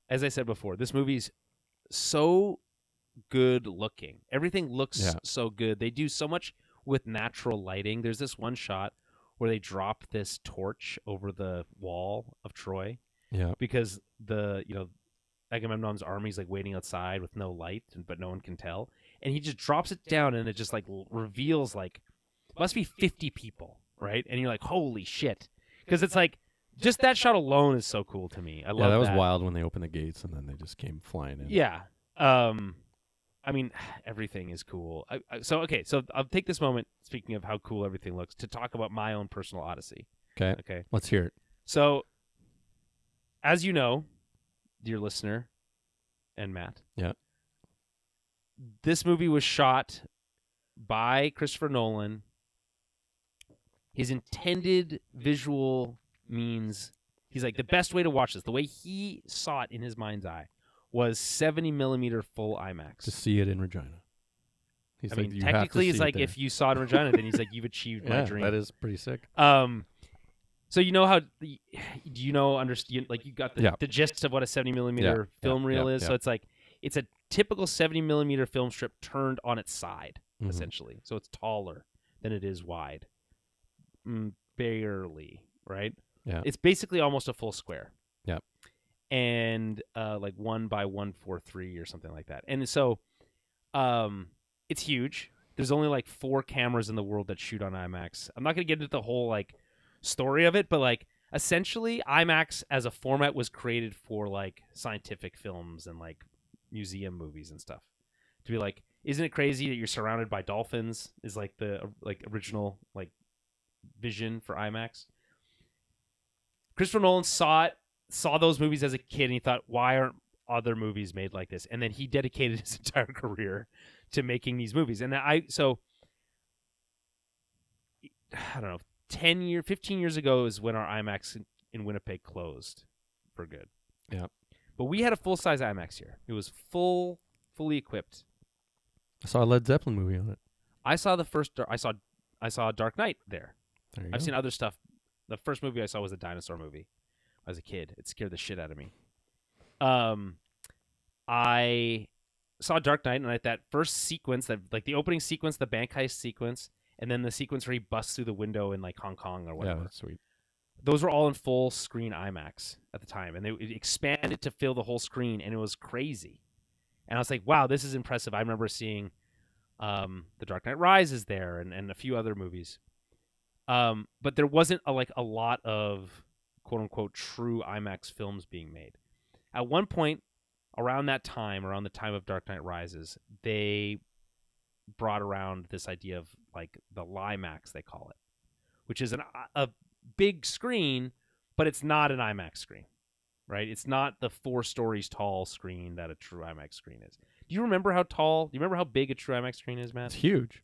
as I said before, this movie's so good looking. Everything looks Yeah. so good. They do so much with natural lighting. There's this one shot where they drop this torch over the wall of Troy Yeah. because the Agamemnon's army's like waiting outside with no light, but no one can tell. And he just drops it down, and it just like reveals like must be 50 people, right? And you're like, holy shit, because it's like just that shot alone is so cool to me. I love that was wild when they opened the gates and then they just came flying in. Yeah. I mean, everything is cool. So I'll take this moment, speaking of how cool everything looks, to talk about my own personal Odyssey. Okay. Let's hear it. So, as you know, dear listener and Matt. Yeah. This movie was shot by Christopher Nolan. His intended visual means, he's like, the best way to watch this, the way he saw it in his mind's eye, was 70 millimeter full IMAX. To see it in Regina. He's I like, mean, you have to technically, it's see it like there. if you saw it in Regina, then he's like, you've achieved my dream. That is pretty sick. So you know how? Do you know? Understand? Like you got the gist of what a 70 millimeter film reel is. So it's like it's a typical 70 millimeter film strip turned on its side, essentially. So it's taller than it is wide, barely, right? Yeah. It's basically almost a full square. Yeah. And like 1 by 143 or something like that. And so, it's huge. There's only like 4 cameras in the world that shoot on IMAX. I'm not gonna get into the whole like story of it, but like essentially IMAX as a format was created for like scientific films and like museum movies and stuff. To be like, isn't it crazy that you're surrounded by dolphins is like the original like vision for IMAX. Christopher Nolan saw those movies as a kid and he thought, why aren't other movies made like this? And then he dedicated his entire career to making these movies. And I don't know, 15 years ago is when our IMAX in Winnipeg closed for good. Yeah. But we had a full-size IMAX here. It was fully equipped. I saw a Led Zeppelin movie on it. I saw I saw Dark Knight there. I've seen other stuff. The first movie I saw was a dinosaur movie as a kid. It scared the shit out of me. I saw Dark Knight, and at that first sequence, like the opening sequence, the bank heist sequence, and then the sequence where he busts through the window in like Hong Kong or whatever. Yeah, that's sweet. Those were all in full screen IMAX at the time, and it expanded to fill the whole screen, and it was crazy. And I was like, wow, this is impressive. I remember seeing The Dark Knight Rises there and a few other movies. But there wasn't a lot of quote-unquote true IMAX films being made. At one point, around the time of Dark Knight Rises, they brought around this idea of like the Limax, they call it, which is a big screen, but it's not an IMAX screen, right? It's not the 4 stories tall screen that a true IMAX screen is. Do you remember how big a true IMAX screen is, Matt? It's huge.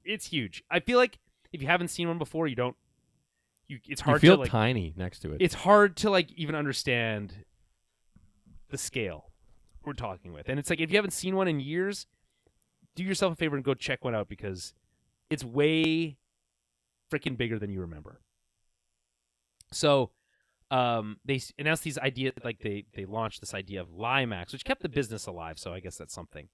It's huge. I feel like if you haven't seen one before, it's hard you feel to like tiny next to it. It's hard to like even understand the scale we're talking with. And it's like if you haven't seen one in years, do yourself a favor and go check one out because it's way freaking bigger than you remember. So they announced these ideas, like they launched this idea of Limax, which kept the business alive, so I guess that's something.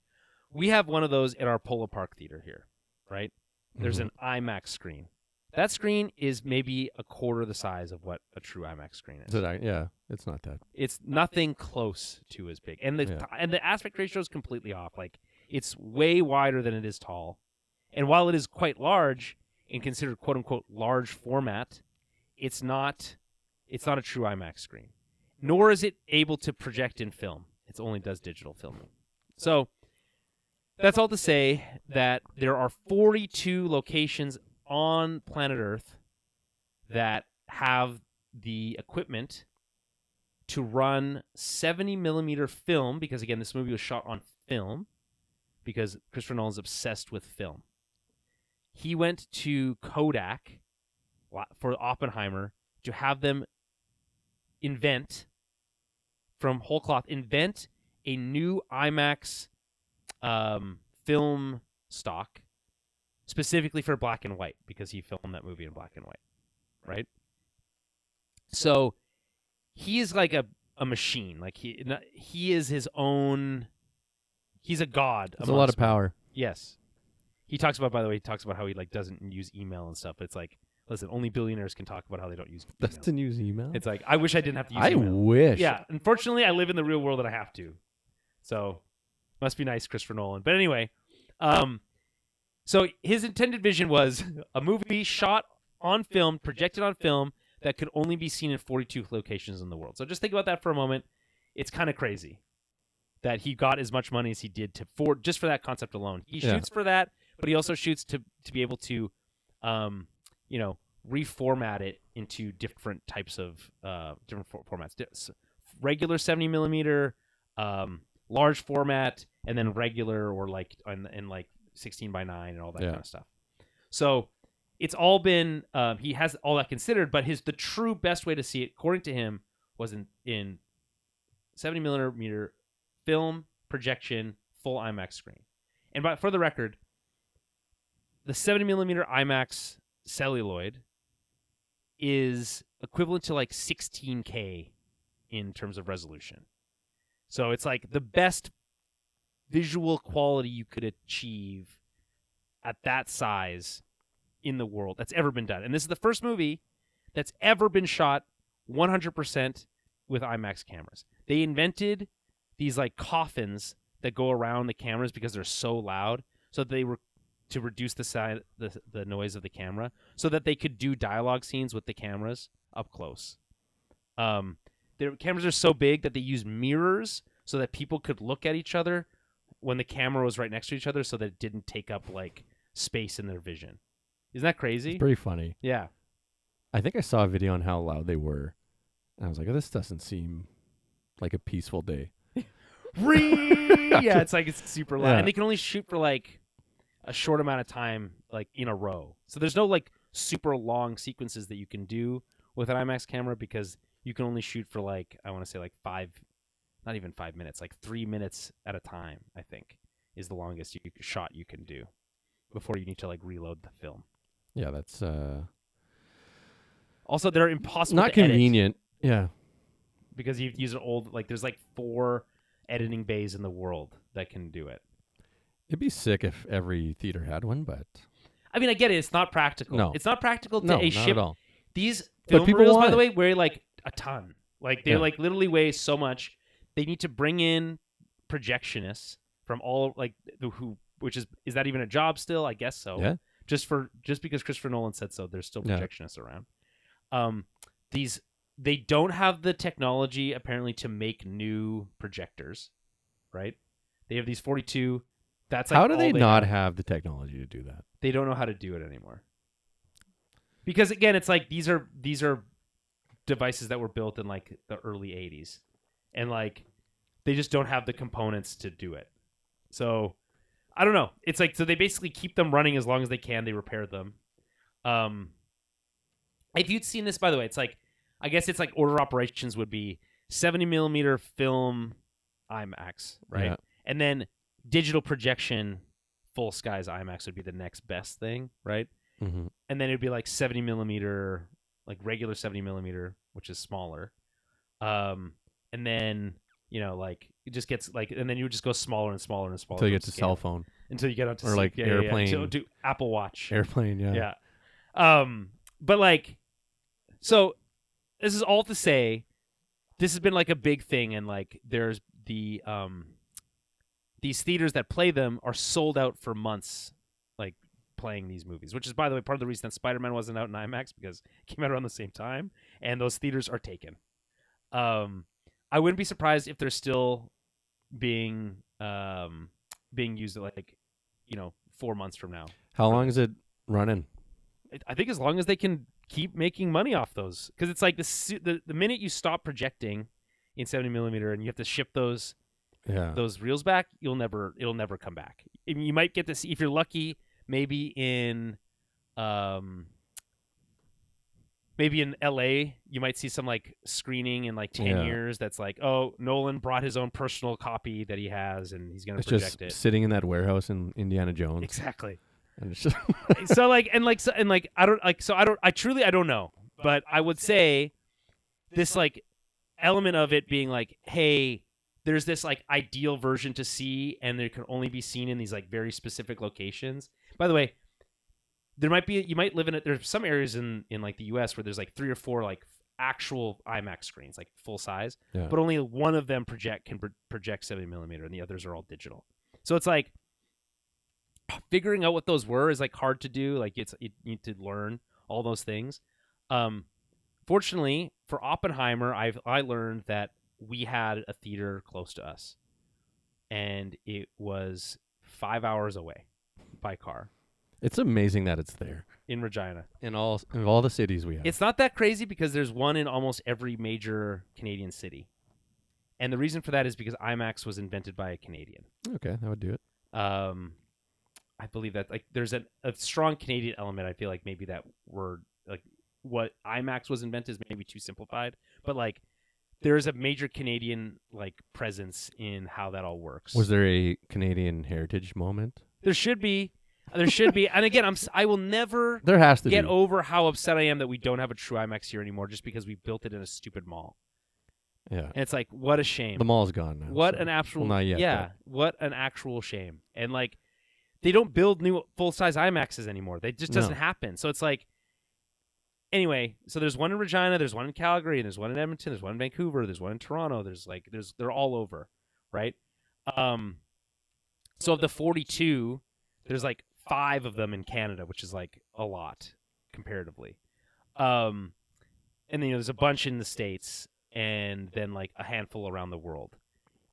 We have one of those at our Polo Park Theater here, right? There's an IMAX screen. That screen is maybe a quarter the size of what a true IMAX screen is. Yeah, it's not that. It's nothing close to as big. And the aspect ratio is completely off. Like, it's way wider than it is tall. And while it is quite large and considered quote-unquote large format, it's not a true IMAX screen. nor is it able to project in film. It only does digital filming. So that's all to say that there are 42 locations on planet Earth that have the equipment to run 70 millimeter film, because again, this movie was shot on film because Christopher Nolan's obsessed with film. He went to Kodak for Oppenheimer to have them invent a new IMAX film stock specifically for black and white, because he filmed that movie in black and white, right? So he is like a machine. Like he is his own. He's a god. It's a lot of power. Yes. He talks about, by the way, how he like doesn't use email and stuff. It's like, listen, only billionaires can talk about how they don't use email. Doesn't use email? It's like, I wish I didn't have to use I email. wish. Yeah. Unfortunately, I live in the real world and I have to. So, must be nice, Christopher Nolan. But anyway, so his intended vision was a movie shot on film, projected on film, that could only be seen in 42 locations in the world. So just think about that for a moment. It's kind of crazy that he got as much money as he did just for that concept alone. He shoots for that, but he also shoots to be able to, reformat it into different types of different formats. Regular 70 millimeter, large format, and then regular or like and like 16:9 and all that kind of stuff. So it's all been he has all that considered, but the true best way to see it, according to him, was in 70 millimeter film projection, full IMAX screen. And for the record, the 70 millimeter IMAX celluloid is equivalent to like 16K in terms of resolution. So it's like the best visual quality you could achieve at that size in the world that's ever been done. And this is the first movie that's ever been shot 100% with IMAX cameras. They invented these like coffins that go around the cameras because they're so loud, so they were to reduce the noise of the camera, so that they could do dialogue scenes with the cameras up close. Their cameras are so big that they use mirrors so that people could look at each other when the camera was right next to each other, so that it didn't take up like space in their vision. Isn't that crazy? It's pretty funny. Yeah. I think I saw a video on how loud they were, and I was like, oh, this doesn't seem like a peaceful day. Yeah, it's super loud. Yeah. And they can only shoot for like a short amount of time, like in a row. So there's no like super long sequences that you can do with an IMAX camera, because you can only shoot for like, I want to say like not even 5 minutes, like 3 minutes at a time, I think, is the longest shot you can do before you need to like reload the film. Yeah, that's also they're impossible not to edit, convenient. Yeah. because you use an old, like there's like 4 editing bays in the world that can do it. It'd be sick if every theater had one, but I mean, I get it. It's not practical. No. It's not practical to no, a not ship. at all. These But film people reels, by want the it. way, weigh like a ton. Like they Yeah. like literally weigh so much. They need to bring in projectionists from all like which is that even a job still? I guess so. Yeah. Just because Christopher Nolan said so, there's still Yeah. projectionists around. They don't have the technology apparently to make new projectors, right? They have these 42. That's like how do all they not have. have the technology to do that? They don't know how to do it anymore. Because again, it's like these are devices that were built in like the early 80s, and like they just don't have the components to do it. So I don't know. It's like, so they basically keep them running as long as they can. They repair them. If you'd seen this, by the way, it's like, I guess it's like order operations would be 70 millimeter film IMAX, right? Yeah. And then digital projection full skies IMAX would be the next best thing, right? Mm-hmm. And then it'd be like 70 millimeter, like regular 70 millimeter, which is smaller. And then, like it just gets like, and then you would just go smaller and smaller and smaller Until you get to cell phone. Until you get onto or like airplane. So do Apple Watch. Airplane, yeah. Yeah. But like, so this is all to say, this has been like a big thing, and like there's the these theaters that play them are sold out for months, like playing these movies, which is, by the way, part of the reason that Spider-Man wasn't out in IMAX, because it came out around the same time, and those theaters are taken. I wouldn't be surprised if they're still being used like 4 months from now. How long is it running? I think as long as they can keep making money off those, because it's like the minute you stop projecting in 70mm and you have to ship those reels back, it'll never come back. You might get to see, if you're lucky, maybe in LA, you might see some like screening in like 10 years that's like, oh, Nolan brought his own personal copy that he has and he's going to project it. Just sitting in that warehouse in Indiana Jones. Exactly. And it's just I truly don't know, but I would say this like element of it being like, hey, there's this like ideal version to see, and there can only be seen in these like very specific locations. By the way, you might live in it. There's some areas in like the U.S. where there's like 3 or 4 like actual IMAX screens, like full size, but only one of them can project 70mm, and the others are all digital. So it's like figuring out what those were is like hard to do. Like you need to learn all those things. Fortunately for Oppenheimer, I learned that we had a theater close to us, and it was 5 hours away by car. It's amazing that it's there in Regina. In all the cities we have. It's not that crazy because there's one in almost every major Canadian city. And the reason for that is because IMAX was invented by a Canadian. Okay, that would do it. I believe that like there's a strong Canadian element. I feel like maybe that word, like what IMAX was invented, is maybe too simplified. But like there is a major Canadian like presence in how that all works. Was there a Canadian heritage moment? There should be. And again, I will never get over how upset I am that we don't have a true IMAX here anymore, just because we built it in a stupid mall. Yeah, and it's like, what a shame. The mall's gone now. What an actual not yet. Yeah, what an actual shame. And like, they don't build new full-size IMAXs anymure. That just doesn't happen. So it's like, anyway. So there's one in Regina, there's one in Calgary, and there's one in Edmonton, there's one in Vancouver, there's one in Toronto. They're all over, right? So of the 42, there's like 5 of them in Canada, which is like a lot comparatively. And then there's a bunch in the States, and then like a handful around the world.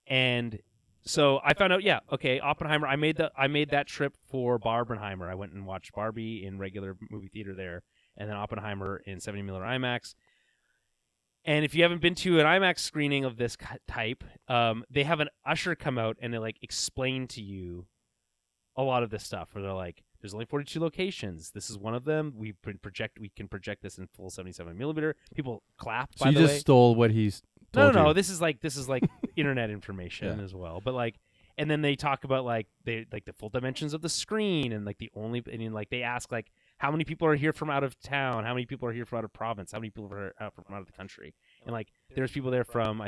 And so I found out, Oppenheimer. I made that trip for Barbenheimer. I went and watched Barbie in regular movie theater there, and then Oppenheimer in 70mm IMAX. And if you haven't been to an IMAX screening of this type, they have an usher come out and they like explain to you a lot of this stuff. Where they're like, "There's only 42 locations. This is one of them. We can project this in full 77mm." People clap. So you just stole what he's. No. This is like internet information as well. But like, and then they talk about like the full dimensions of the screen, and like they ask like, how many people are here from out of town? How many people are here from out of province? How many people are from out of the country? And like, there's people there from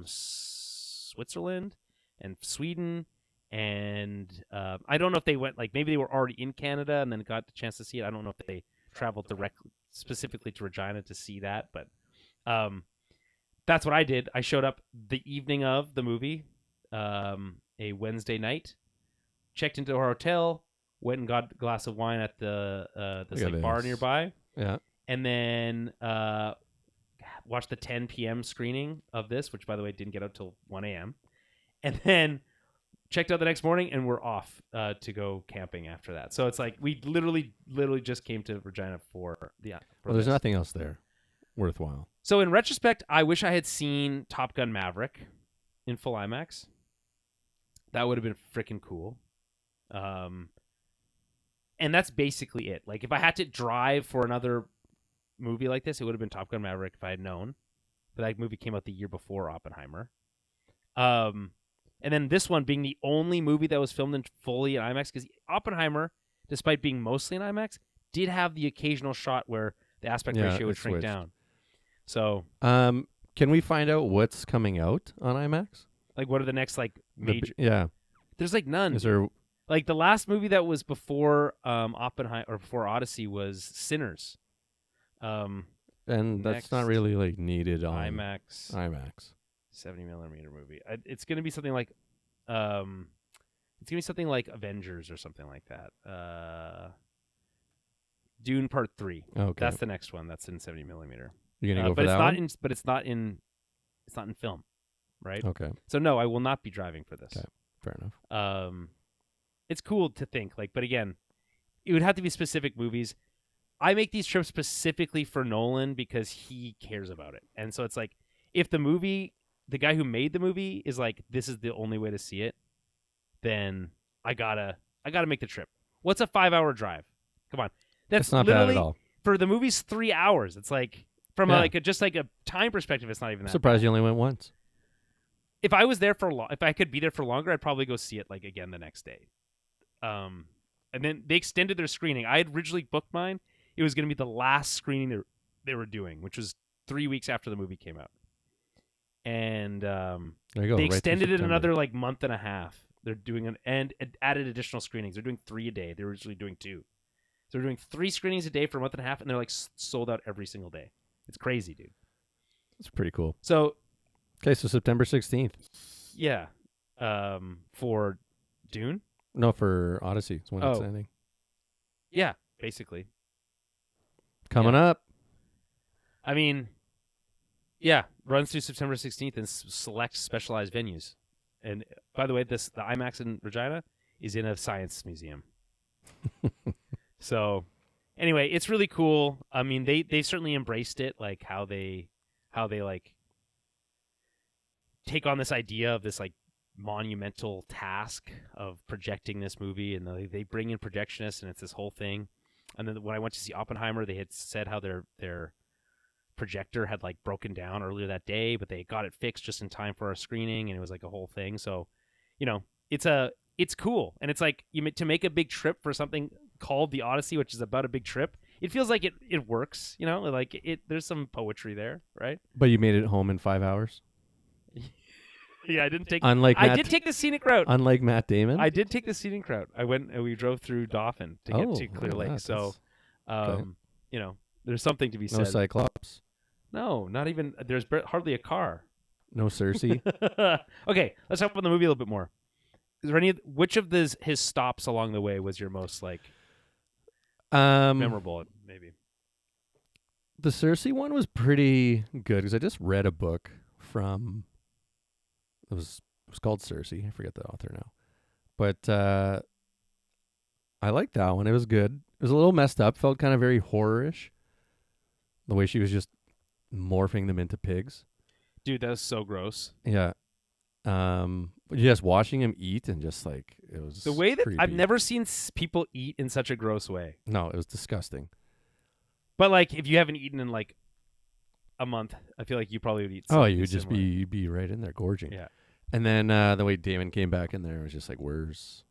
Switzerland and Sweden. And I don't know if they went, like, maybe they were already in Canada and then got the chance to see it. I don't know if they traveled directly, specifically to Regina to see that. But that's what I did. I showed up the evening of the movie, a Wednesday night, checked into our hotel, went and got a glass of wine at this bar nearby. Yeah. And then watched the 10 p.m. screening of this, which, by the way, didn't get out till 1 a.m. And then checked out the next morning, and we're off to go camping after that. So it's like we literally just came to Regina for there's nothing else there worthwhile. So in retrospect, I wish I had seen Top Gun Maverick in full IMAX. That would have been freaking cool. And that's basically it. Like, if I had to drive for another movie like this, it would have been Top Gun Maverick if I had known. But that movie came out the year before Oppenheimer. And then this one being the only movie that was filmed in fully in IMAX, because Oppenheimer, despite being mostly in IMAX, did have the occasional shot where the aspect ratio would shrink down. So, can we find out what's coming out on IMAX? Like, what are the next like major? There's like none. Is there like the last movie that was before Oppenheimer or before Odyssey was Sinners. And that's not really like needed on IMAX. 70mm movie. It's gonna be something like, Avengers or something like that. Dune Part 3. Okay, that's the next one. That's in 70mm. You're gonna go for that one? But it's not in film. right? Okay. So no, I will not be driving for this. Okay. Fair enough. It's cool to think like, but again, it would have to be specific movies. I make these trips specifically for Nolan because he cares about it. And so it's like, if the guy who made the movie is like, this is the only way to see it, then I gotta make the trip. What's a 5-hour drive? Come on. That's not bad at all. For the movie's 3 hours. It's like, from just like a time perspective, it's not even that Surprised bad. you only went once. If I was there if I could be there for longer, I'd probably go see it like again the next day. And then they extended their screening. I had originally booked mine. It was going to be the last screening they were doing, which was 3 weeks after the movie came out. And There you go. they right extended it September. another like month and a half. They're doing and added additional screenings. They're doing 3 a day. They were originally doing 2. So they're doing 3 screenings a day for a month and a half, and they're like sold out every single day. It's crazy, dude. It's pretty cool. So Okay, so September 16th. yeah, for Dune. No, for Odyssey is when it's ending. Yeah, basically. Coming up. I mean, yeah, runs through September 16th in select specialized venues. And by the way, the IMAX in Regina is in a science museum. So, anyway, it's really cool. I mean, they certainly embraced it, like how they like take on this idea of this like monumental task of projecting this movie, and they bring in projectionists, and it's this whole thing. And then when I went to see Oppenheimer, they had said how their projector had like broken down earlier that day, but they got it fixed just in time for our screening, and it was like a whole thing. So, it's cool, and it's like to make a big trip for something called the Odyssey, which is about a big trip. It feels like it works, like there's some poetry there, right? But you made it home in 5 hours? Yeah, I didn't take. I did take the scenic route. Unlike Matt Damon? I did take the scenic route. I went and we drove through Dauphin to get to Clear Lake. That's So, okay. there's something to be No said. Cyclops? No, not even. There's hardly a car. No Cersei? Okay, let's talk about the movie a little bit more. Is there which of his stops along the way was your most like memorable? Maybe the Cersei one was pretty good because I just read a book from. It was called Cersei. I forget the author now, but I liked that one. It was good. It was a little messed up. Felt kind of very horror-ish. The way she was just morphing them into pigs. Dude, that was so gross. Yeah. Just watching him eat and just like it was the way that creepy. I've never seen people eat in such a gross way. No, it was disgusting. But like, if you haven't eaten in like a month, I feel like you probably would eat. You'd be right in there gorging. Yeah. And then the way Damon came back in there was just like, where's?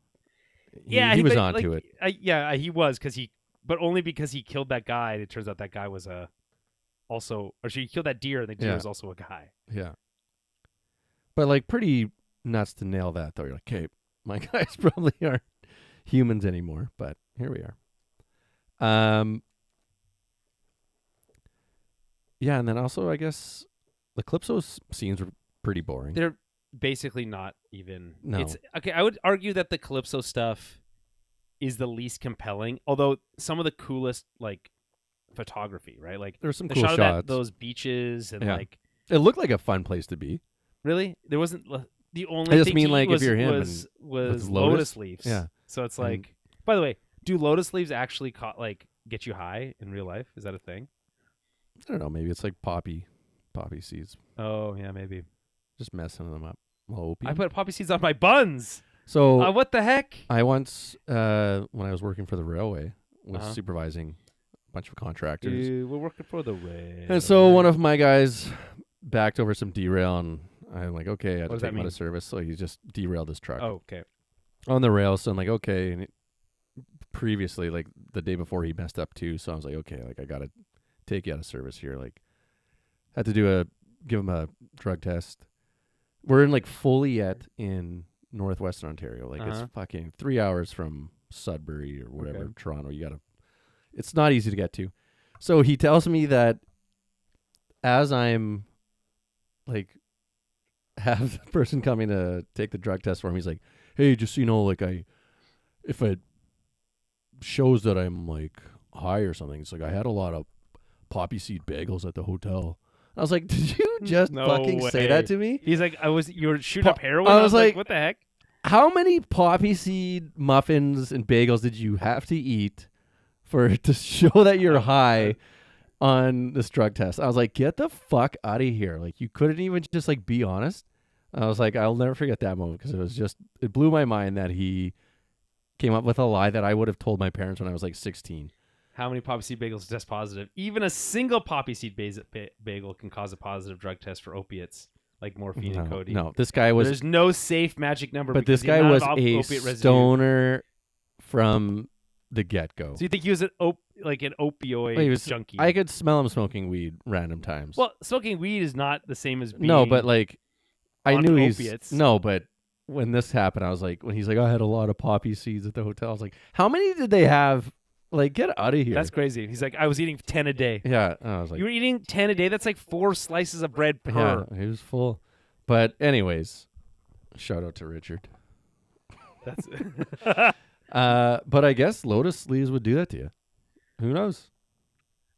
He was onto it. He was but only because he killed that guy. And it turns out that guy was he killed that deer, and the deer was also a guy. Yeah. But like pretty nuts to nail that though. You're like, okay, my guys probably aren't humans anymore, but here we are. Yeah, and then also I guess the Calypso scenes were pretty boring. They're basically not even. No. It's okay. I would argue that the Calypso stuff is the least compelling, although some of the coolest like photography, right? Like there's some the cool shot shots. Of those beaches and like it looked like a fun place to be. Really, there wasn't the only. I just thing mean to like eat if you're him was lotus leaves. Yeah. So it's like. By the way, do lotus leaves actually get you high in real life? Is that a thing? I don't know. Maybe it's like poppy seeds. Oh yeah, maybe. Just messing them up. Opium. I put poppy seeds on my buns. So what the heck? I once, when I was working for the railway, was supervising a bunch of contractors. Dude, we're working for the railway. And so one of my guys backed over some derail, and I'm like, okay, I had to take him out of service. So he just derailed his truck. Oh, okay. On the rail. So I'm like, okay. And previously, like the day before, he messed up too. So I was like, okay, like I got to take you out of service here. Like, had to give him a drug test. We're in like Foleyet in northwestern Ontario. Like it's fucking 3 hours from Sudbury or whatever, Toronto. It's not easy to get to. So he tells me that as I'm like have the person coming to take the drug test for him, he's like, hey, just so you know, like if it shows that I'm like high or something, it's like I had a lot of poppy seed bagels at the hotel. I was like, did you just No fucking say way. that to me? He's like, you were shooting up heroin. I was like, what the heck? How many poppy seed muffins and bagels did you have to eat to show that you're high on this drug test? I was like, get the fuck out of here. Like, you couldn't even just like be honest. I was like, I'll never forget that moment because it blew my mind that he came up with a lie that I would have told my parents when I was like 16. How many poppy seed bagels test positive? Even a single poppy seed bagel can cause a positive drug test for opiates like morphine and codeine. No, this guy was. There's no safe magic number. But this guy was a stoner from the get-go. So you think he was an opioid junkie? I could smell him smoking weed random times. Well, smoking weed is not the same as being. No, but like, I knew opiates. No, but when this happened, I was like, when he's like, I had a lot of poppy seeds at the hotel. I was like, how many did they have? Like, get out of here. That's crazy. He's like, I was eating 10 a day. Yeah. I was like, you were eating 10 a day? That's like 4 slices of bread per. Yeah, he was full. But anyways, shout out to Richard. That's but I guess lotus leaves would do that to you. Who knows?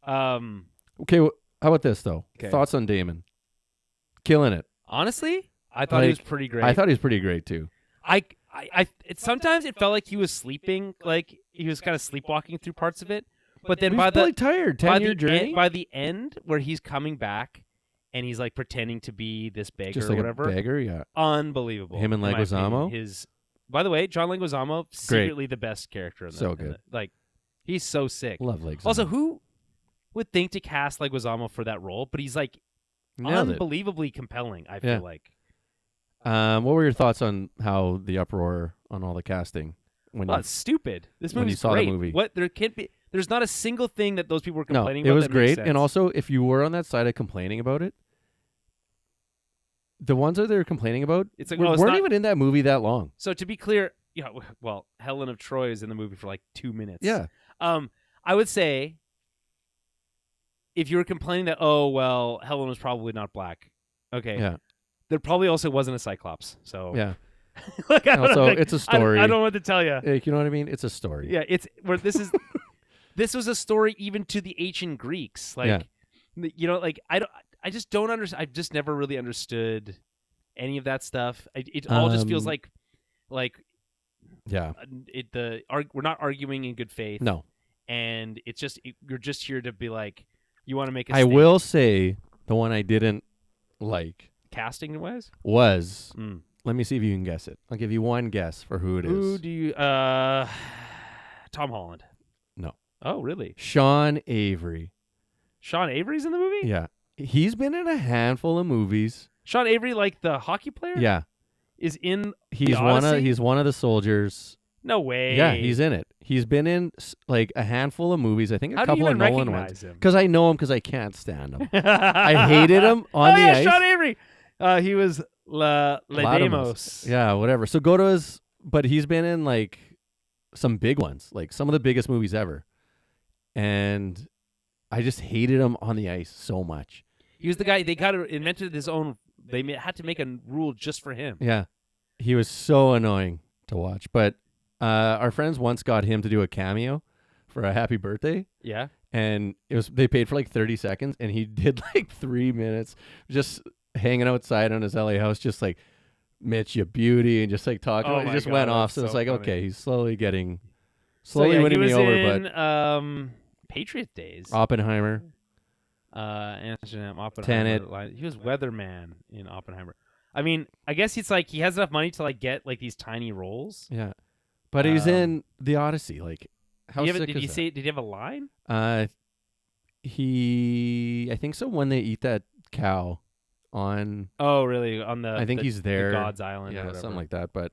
Okay, how about this, though? Okay. Thoughts on Damon? Killing it. Honestly, I thought he was pretty great. I thought he was pretty great, too. Sometimes it felt like he was sleeping, like he was kind of sleepwalking through parts of it. But then He's probably tired. 10-year journey. By the end, where he's coming back and he's like pretending to be this beggar Just or like whatever, a beggar, yeah. Unbelievable. Him and in my Leguizamo? opinion. By the way, John Leguizamo, secretly the best character in So good. like, he's so sick. Love Leguizamo. Also, who would think to cast Leguizamo for that role? But he's like unbelievably compelling. I feel like. What were your thoughts on how the uproar on all the casting? It's stupid. This movie's when you saw great. the movie. What there can't be. The's not a single thing that those people were complaining about. It was that great, makes sense. and also if you were on that side of complaining about it, the ones that they're complaining about, it's like, weren't even in that movie that long. So to be clear, Helen of Troy is in the movie for like 2 minutes. Yeah. I would say if you were complaining that Helen was probably not black, okay. Yeah. There probably also wasn't a Cyclops. So yeah. It's a story. I don't know what to tell you. Like, you know what I mean? It's a story. Yeah, it's where this is. This was a story even to the ancient Greeks. Like, I just don't understand. I've just never really understood any of that stuff. It all just feels like, yeah. We're not arguing in good faith. No. And it's just you're just here to be like, you want to make a I will say the one I didn't like casting wise was. Let me see if you can guess it. I'll give you one guess for who it is. Who do you? Tom Holland. No. Oh, really? Sean Avery. Sean Avery's in the movie? Yeah. He's been in a handful of movies. Sean Avery, like the hockey player? Yeah. Is in He's one of the soldiers. No way. Yeah, he's in it. He's been in like a handful of movies. I think a couple of Nolan ones. Because I know him because I can't stand him. I hated him on the ice. Sean Avery. He was Lademos. Yeah, whatever. So go to his, but he's been in like some big ones, like some of the biggest movies ever. And I just hated him on the ice so much. He was the guy, they invented his own, they had to make a rule just for him. Yeah. He was so annoying to watch. But our friends once got him to do a cameo for a happy birthday. Yeah. And they paid for like 30 seconds and he did like 3 minutes just hanging outside on his LA house, just like, Mitch, you beauty, and just like talking. He just went off. So it's like, funny. Okay, he's slowly winning me over. But Patriot Days, Oppenheimer, Amsterdam, Oppenheimer. Tenet. He was Weatherman in Oppenheimer. I mean, I guess it's like he has enough money to like get like these tiny roles. Yeah, but he's in the Odyssey. Like, how sick is that? Did he have a line? I think so. When they eat that cow on. Oh, really? On the. I think he's there. The God's Island. Yeah, or whatever. something like that. But,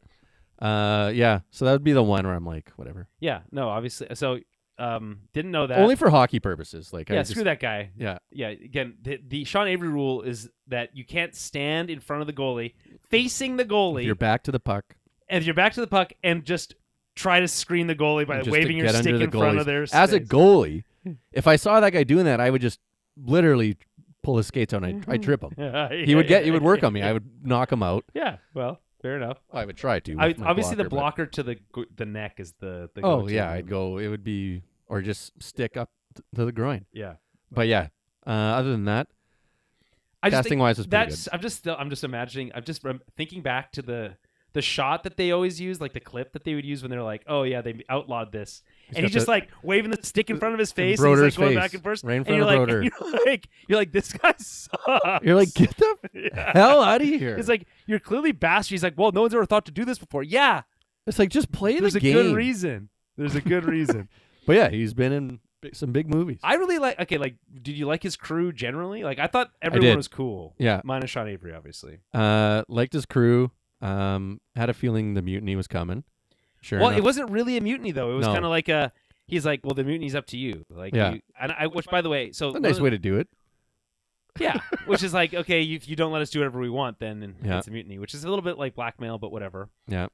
yeah. So that would be the one where I'm like, whatever. Yeah. No, obviously. So, didn't know that. Only for hockey purposes. Like, screw that guy. Yeah. Yeah. Again, the Sean Avery rule is that you can't stand in front of the goalie, facing the goalie. If you're back to the puck. And if you're back to the puck and just try to screen the goalie by waving your stick in front of their As a space. goalie, if I saw that guy doing that, I would just literally pull his skates out and I'd trip him. He would work on me. I would knock him out. Yeah, well, fair enough. I would try to. Obviously, the blocker to the neck is the oh, yeah, I'd go. It would be, or just stick up to the groin. Yeah. But yeah, other than that, Casting wise was pretty good. I'm just imagining. Thinking back to the shot that they always use, like the clip that they would use when they're like, "Oh yeah, they outlawed this," and he's just like waving the stick in front of his face, and he's like going back and forth, right in and front of you're like, this guy sucks. You're like, get the hell out of here. It's like, you're clearly bastard. He's like, well, no one's ever thought to do this before. Yeah, it's like, just play the game. There's a good reason. There's a good reason. But yeah, he's been in some big movies. I really like. Okay, like, did you like his crew generally? Like, I thought everyone was cool. Yeah, minus Sean Avery, obviously. Liked his crew. Had a feeling the mutiny was coming. Sure. Well, enough. it wasn't really a mutiny though. It was kind of like a. He's like, well, the mutiny's up to you. Like, yeah. Which, by the way, so it's a nice way to do it. Yeah, which is like, okay, if you don't let us do whatever we want, then it's a mutiny, which is a little bit like blackmail, but whatever. Yeah.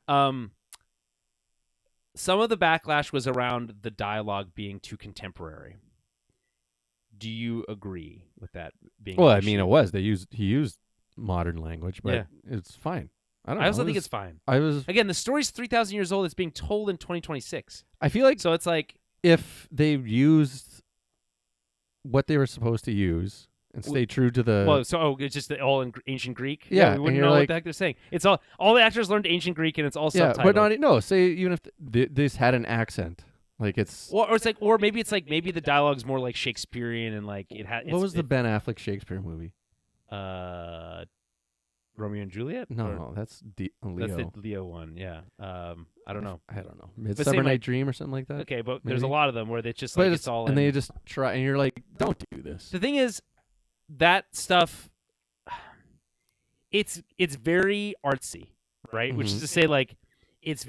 Some of the backlash was around the dialogue being too contemporary. Do you agree with that being? Well, I mean, it was. He used modern language, but yeah. It's fine. I don't know. I also think it's fine. Again, the story's 3,000 years old. It's being told in 2026. I feel like so. It's like if they used what they were supposed to use and stay true to the. Well, it's just all in ancient Greek. Yeah, we wouldn't know what the heck they're saying. It's all the actors learned ancient Greek, and it's all subtitled. But say even if this had an accent, like it's. Or maybe it's like the dialogue's more like Shakespearean and like it had. What was the Ben Affleck Shakespeare movie? Romeo and Juliet? No, that's Leo. That's the Leo one, yeah. I don't know. I don't know. Midsummer Night Dream or something like that? Okay, but maybe? There's a lot of them where it's just like it's all and they just try, and you're like, don't do this. The thing is, that stuff, it's very artsy, right? Mm-hmm. Which is to say, like, it's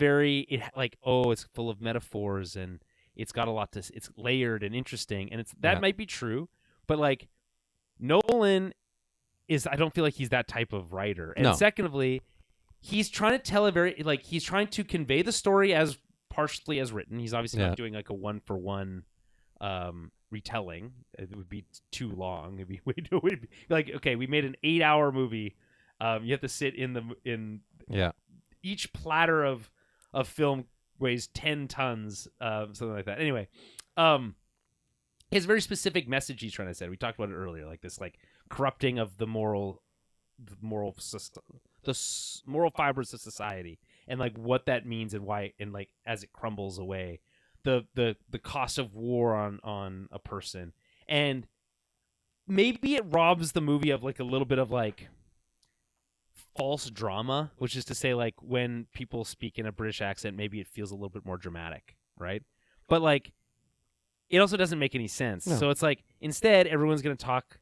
full of metaphors, and it's got a lot to, it's layered and interesting, and that might be true, but like, Nolan I don't feel like he's that type of writer. And secondly, he's trying to tell he's trying to convey the story as partially as written. He's obviously not doing like a one-for-one retelling. It would be too long. It'd be way too, like, okay, we made an 8-hour movie. You have to sit in each platter of film weighs 10 tons, something like that. Anyway, he has a very specific message he's trying to say. We talked about it earlier, like this, like, corrupting of the moral fibers of society, and like what that means and why, and like as it crumbles away, the cost of war on a person, and maybe it robs the movie of like a little bit of like false drama, which is to say, like, when people speak in a British accent, maybe it feels a little bit more dramatic, right? But like, it also doesn't make any sense. No. So it's like, instead, everyone's going to talk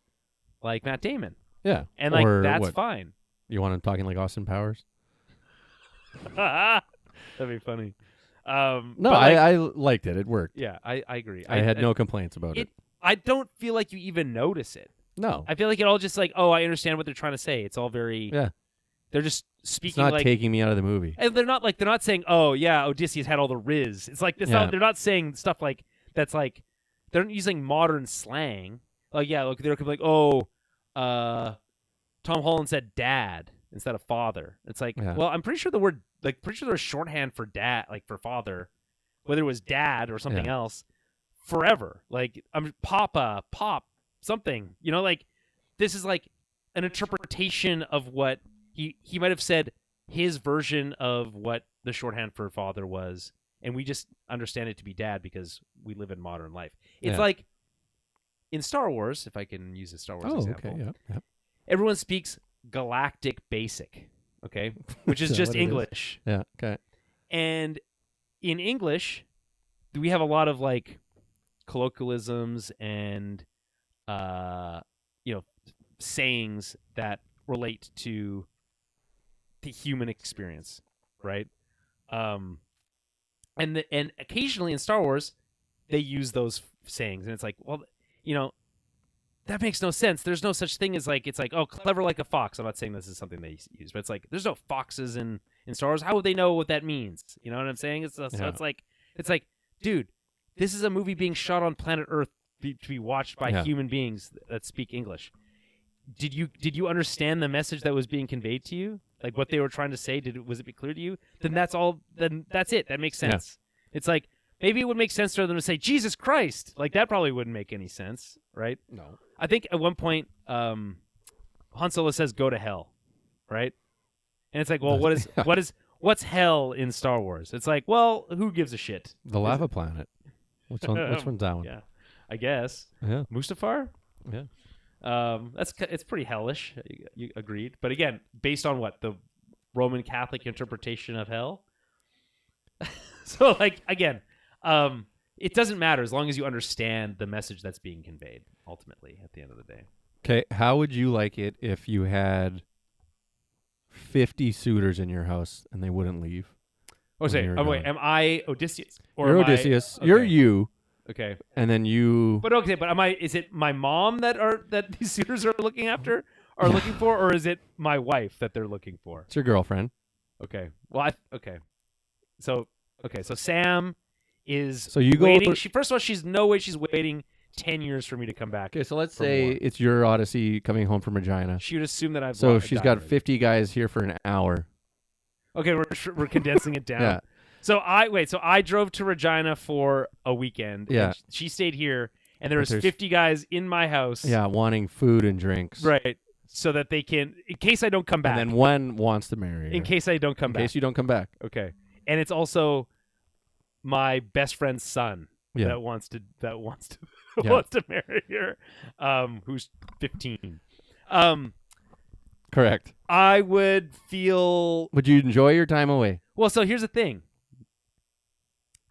like Matt Damon. Yeah. And like, that's fine. You want him talking like Austin Powers? That'd be funny. No, I liked it. It worked. Yeah, I agree. I had no complaints about it. I don't feel like you even notice it. No. I feel like it all just like, oh, I understand what they're trying to say. It's all very... Yeah. They're just speaking. It's not like, taking me out of the movie. And they're not saying, oh yeah, Odysseus had all the riz. It's like, they're not saying stuff like that's like, they're using modern slang. Like, yeah, look, they're like, oh, Tom Holland said dad instead of father. It's like, well, I'm pretty sure there's shorthand for dad, like for father, whether it was dad or something else, forever. Like, Papa, Pop, something, like, this is like an interpretation of what he might have said, his version of what the shorthand for father was, and we just understand it to be dad because we live in modern life. It's like in Star Wars, if I can use a Star Wars example. Okay, yeah. Everyone speaks Galactic Basic, okay, which is just English. Yeah, okay. And in English, we have a lot of like colloquialisms and sayings that relate to the human experience, right? And occasionally in Star Wars, they use those sayings, and it's like, well, that makes no sense. There's no such thing as like, it's like, oh, clever like a fox. I'm not saying this is something they use, but it's like, there's no foxes in Star Wars. How would they know what that means? You know what I'm saying? So it's like, dude, this is a movie being shot on planet Earth to be watched by human beings that speak English. Did you understand the message that was being conveyed to you? Like what they were trying to say, was it clear to you? Then that's all. Then that's it. That makes sense. Yeah. It's like, maybe it would make sense for them to say Jesus Christ. Like that probably wouldn't make any sense, right? No. I think at one point, Han Solo says, "Go to hell," right? And it's like, well, Yeah. what's hell in Star Wars? It's like, well, who gives a shit? The lava planet. Which one's that one? Yeah, I guess Yeah. Mustafar. Yeah. It's pretty hellish. You agreed, but again, based on what the Roman Catholic interpretation of hell. So, like, again, it doesn't matter as long as you understand the message that's being conveyed. Ultimately, at the end of the day. Okay, how would you like it if you had 50 suitors in your house and they wouldn't leave? Oh, say, wait, am I Odysseus? Or You're am Odysseus. Okay. You're you. Okay. And then you. But am I? Is it my mom that these suitors are looking after, are looking for, or is it my wife that they're looking for? It's your girlfriend. Okay. Well, okay. So Sam is. So you waiting. go. First of all, she's no way she's waiting 10 years for me to come back. Okay, so let's say it's your Odyssey coming home from Regina. She would assume that I've. So she's got already. 50 guys here for an hour. Okay, we're condensing it down. Yeah. So I drove to Regina for a weekend. Yeah. And she stayed here, and there was 50 guys in my house. Yeah, wanting food and drinks. Right. So that they can, in case I don't come back. And then one wants to marry her. In case I don't come back. In case you don't come back. Okay. And it's also my best friend's son that wants to wants to marry her, who's 15. Correct. I would feel. Would you enjoy your time away? Well, so here's the thing.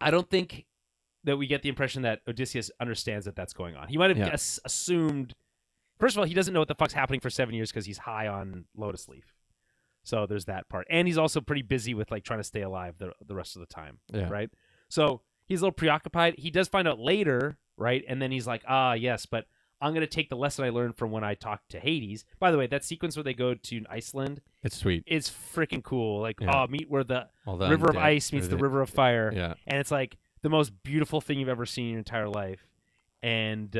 I don't think that we get the impression that Odysseus understands that that's going on. He might have assumed. First of all, he doesn't know what the fuck's happening for 7 years because he's high on lotus leaf. So there's that part, and he's also pretty busy with like trying to stay alive the rest of the time. Yeah. Right. So he's a little preoccupied. He does find out later, right? And then he's like, yes, but I'm going to take the lesson I learned from when I talked to Hades. By the way, that sequence where they go to Iceland, it's sweet. It's freaking cool. Like, meet where the River River of Ice meets the River of Fire. Yeah. And it's like the most beautiful thing you've ever seen in your entire life. And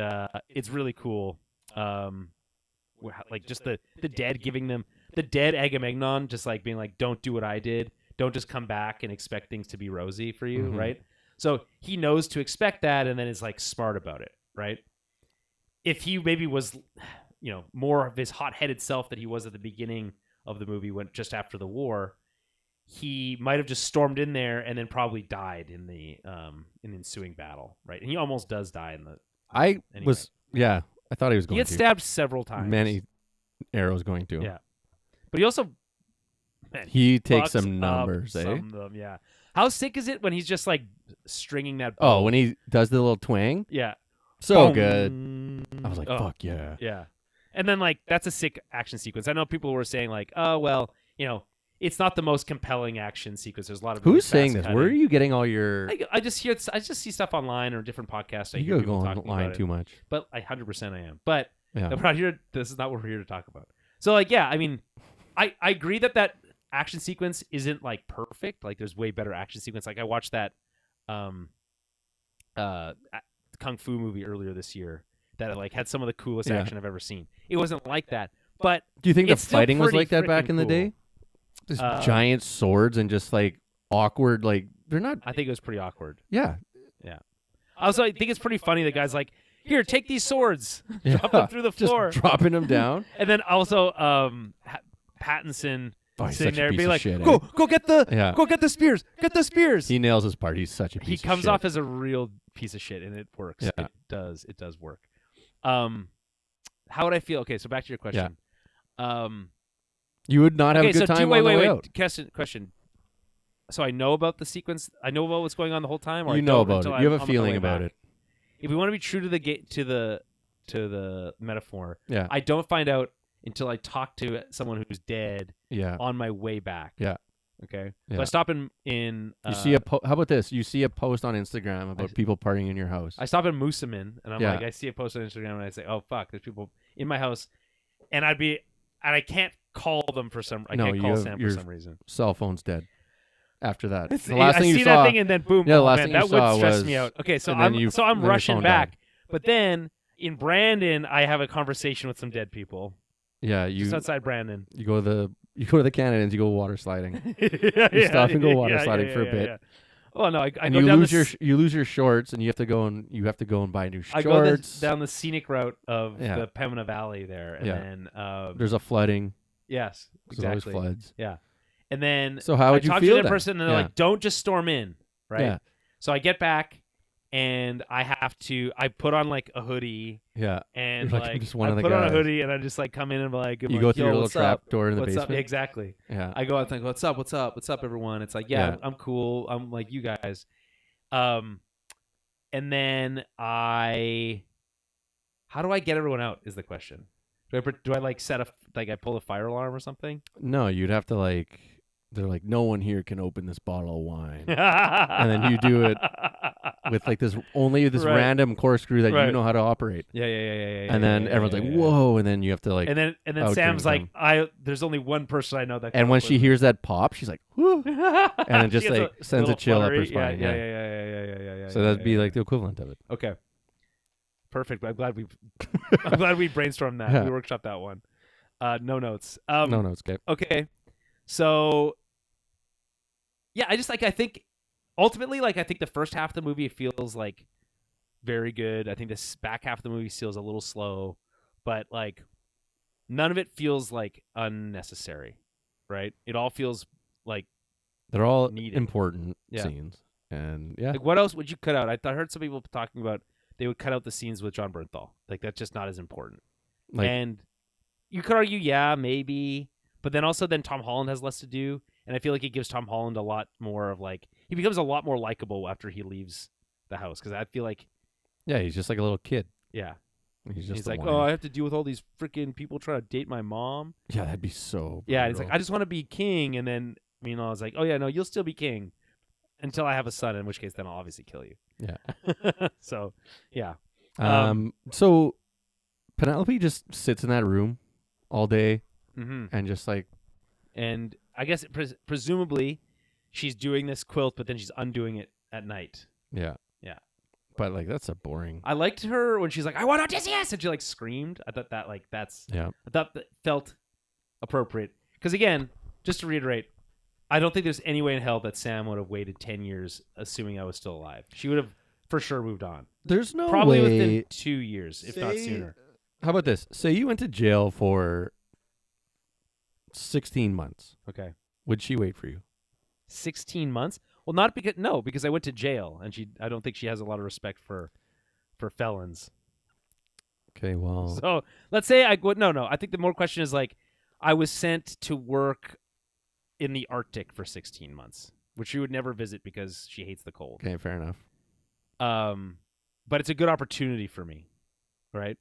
it's really cool. Like just the dead giving them, the dead Agamemnon just like being like, don't do what I did. Don't just come back and expect things to be rosy for you, right? So he knows to expect that and then is like smart about it, right? If he maybe was, more of his hot-headed self that he was at the beginning of the movie, when just after the war, he might have just stormed in there and then probably died in the ensuing battle, right? And he almost does die in the. I thought he was going to. He gets stabbed several times. Many arrows going to him. Yeah, but he also. Man, he takes some numbers, eh? Some of them, yeah. How sick is it when he's just like stringing that? Oh, when he does the little twang. Yeah. So Boom. good. I was like, fuck yeah. Yeah. And then, like, that's a sick action sequence. I know people were saying, like, oh, well, it's not the most compelling action sequence. There's a lot of Who's saying this? Where are you getting all your... I just see stuff online or different podcasts. You go online too much. But 100% I am. But yeah. we're not here. This is not what we're here to talk about. So, like, yeah, I mean, I agree that action sequence isn't, like, perfect. Like, there's way better action sequence. Like, I watched that Kung Fu movie earlier this year that like had some of the coolest action I've ever seen. It wasn't like that, but do you think the fighting was like that back cool. in the day? Just giant swords and just like awkward, like they're not. I think it was pretty awkward. Yeah. Also, I think it's pretty funny. The guy's like, "Here, take these swords, drop them through the floor, just dropping them down." And then also, Pattinson sitting there, being like, shit, "Go get the spears, get the spears." He nails his part. He's such a piece of shit. He comes off as a real piece of shit, and it works. Yeah. It does work. How would I feel? Okay, so back to your question. Yeah. You would not have a good time on the way out. Question. So I know about the sequence. I know about what's going on the whole time. Or you know about it. You have a feeling about it. If we want to be true to the metaphor, yeah. I don't find out until I talk to someone who's dead. Yeah. On my way back. Yeah. Okay. Yeah. So I stop in. You see how about this? You see a post on Instagram about people partying in your house. I stop in Moosomin and I'm like, I see a post on Instagram and I say, oh fuck, there's people in my house, and I can't call them for some. I can't call Sam for some reason. Cell phone's dead. After that, the last thing you saw, that thing and then boom. Yeah, the last man, thing you that saw would stress was, me out. Okay, so I'm then rushing back, died. but then in Brandon, I have a conversation with some dead people. Yeah, just outside Brandon. You go to the Canadians. You go water sliding. You stop and go water sliding for a bit. Oh no, I And go you down lose you lose your shorts, and you have to go and buy new I shorts. go down the scenic route of Yeah. the Pembina Valley there, and then There's a flooding. yes, There's always exactly. floods. Yeah, and then So how would you talk feel to that then? person, and they're Yeah. like, "Don't just storm in, right?" Yeah. So I get back, and I put on like a hoodie, Yeah. and You're like, I'm like just one I of the put on a guys. hoodie, and I just like come in and be like, You go through "Yo, your little what's up? trap door in the What's up?" basement. Exactly. Yeah. I go out and think, "What's up? What's up? What's up, everyone?" It's like, "Yeah, Yeah. I'm cool. I'm like you guys." And then how do I get everyone out? Is the question. Do I like I pull a fire alarm or something? No, you'd have to like. They're like, no one here can open this bottle of wine, and then you do it with like this Right. random corkscrew that Right. you know how to operate. Yeah. And then everyone's like, "Whoa!" And then you have to like. And then outdrink Sam's like, them. there's only one person I know that. And when she hears that pop, she's like, "Whoo!" and it just like sends a chill up her spine. Yeah. So that'd be like the equivalent of it. Okay. Perfect. I'm glad we brainstormed that. Yeah. We workshopped that one. No notes. No, it's okay. Okay. So yeah, I think ultimately I think the first half of the movie feels like very good. I think this back half of the movie feels a little slow, but like none of it feels like unnecessary, right? It all feels like They're all needed. important Yeah. scenes, and yeah, like what else would you cut out? I heard some people talking about they would cut out the scenes with John Bernthal. Like that's just not as important. like And you could argue, yeah, maybe, but then Tom Holland has less to do, and I feel like it gives Tom Holland a lot more of like he becomes a lot more likable after he leaves the house because I feel like yeah, he's just like a little kid. yeah, He's just he's a like, whiny. oh, I have to deal with all these freaking people trying to date my mom. Yeah, that'd be so. Yeah, and it's like brutal. I just want to be king, and then I was like, oh yeah, no, you'll still be king until I have a son, in which case then I'll obviously kill you. Yeah. So yeah. So Penelope just sits in that room all day Mm-hmm. and just like And I guess presumably she's doing this quilt, but then she's undoing it at night. yeah. Yeah. But like that's a boring. I liked her when she's like, "I want Odysseus," and she like screamed. I thought that Yeah. I thought that felt appropriate. Because again, just to reiterate, I don't think there's any way in hell that Sam would have waited 10 years, assuming I was still alive. She would have for sure moved on. There's no Probably way. within 2 years, if not sooner. How about this? Say you went to jail for 16 months. Okay. Would she wait for you? 16 months? Well, because I went to jail, and I don't think she has a lot of respect for felons. Okay, well. So let's say no. I think the more question is like, I was sent to work in the Arctic for 16 months, which she would never visit because she hates the cold. Okay, fair enough. But it's a good opportunity for me, right?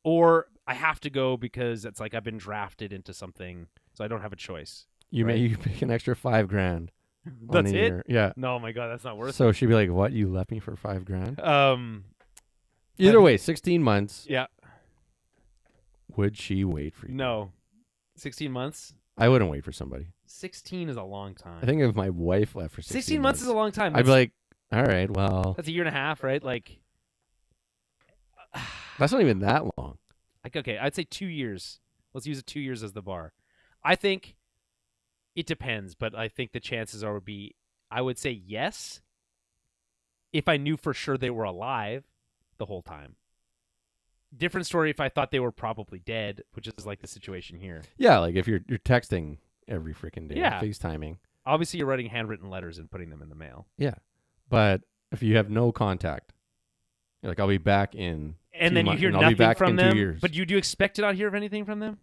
Or I have to go because it's like I've been drafted into something, so I don't have a choice. You Right. you pick an extra $5,000. That's on a it? year. Yeah. No, my God, that's not worth So she'd be like, "What? You left me for $5,000?" it. Either way, 16 months. Yeah, Would she wait for you? no. 16 months? I wouldn't wait for somebody. 16 is a long time. I think if my wife left for 16 months is a long time. I'd be like, all right, well, That's a year and a half, right? Like, that's not even that long. okay, I'd say 2 years. Let's use 2 years as the bar. I think it depends, but I think the chances I would say yes, if I knew for sure they were alive the whole time. Different story if I thought they were probably dead, which is like the situation here. Yeah, like if you're texting every freaking day, Yeah. FaceTiming. Obviously, you're writing handwritten letters and putting them in the mail. Yeah. But if you have no contact, you're like, I'll be back in And 2 then you months, hear and I'll be nothing back from in them. 2 years. But do you expect to not hear of anything from them?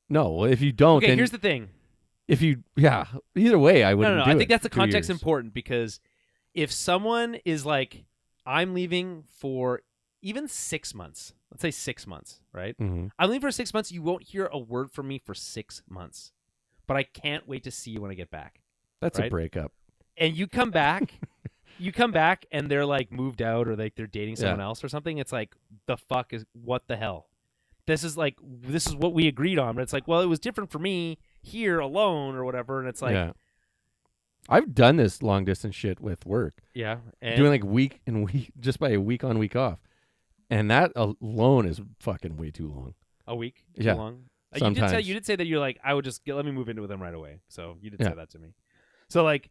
No, well, if you don't, Okay, then here's the thing. Either way, I wouldn't No. do I it. think that's the 2 context years. important because if someone is like, I'm leaving for even 6 months, let's say 6 months, right? Mhm. I'm leaving for 6 months. You won't hear a word from me for 6 months, but I can't wait to see you when I get back. That's a Right? breakup. And you come back, and they're like moved out or like they're dating someone else or something. It's like, what the hell? This is what we agreed on. But it's like, well, it was different for me here alone or whatever. And it's like, yeah. I've done this long distance shit with work. yeah. And Doing like week and week, just by a week on, week off. And that alone is fucking way too long. a week too Yeah. long. Sometimes. You did say that you're like, I would just let me move into them right away. So you did Yeah. say that to me. So like,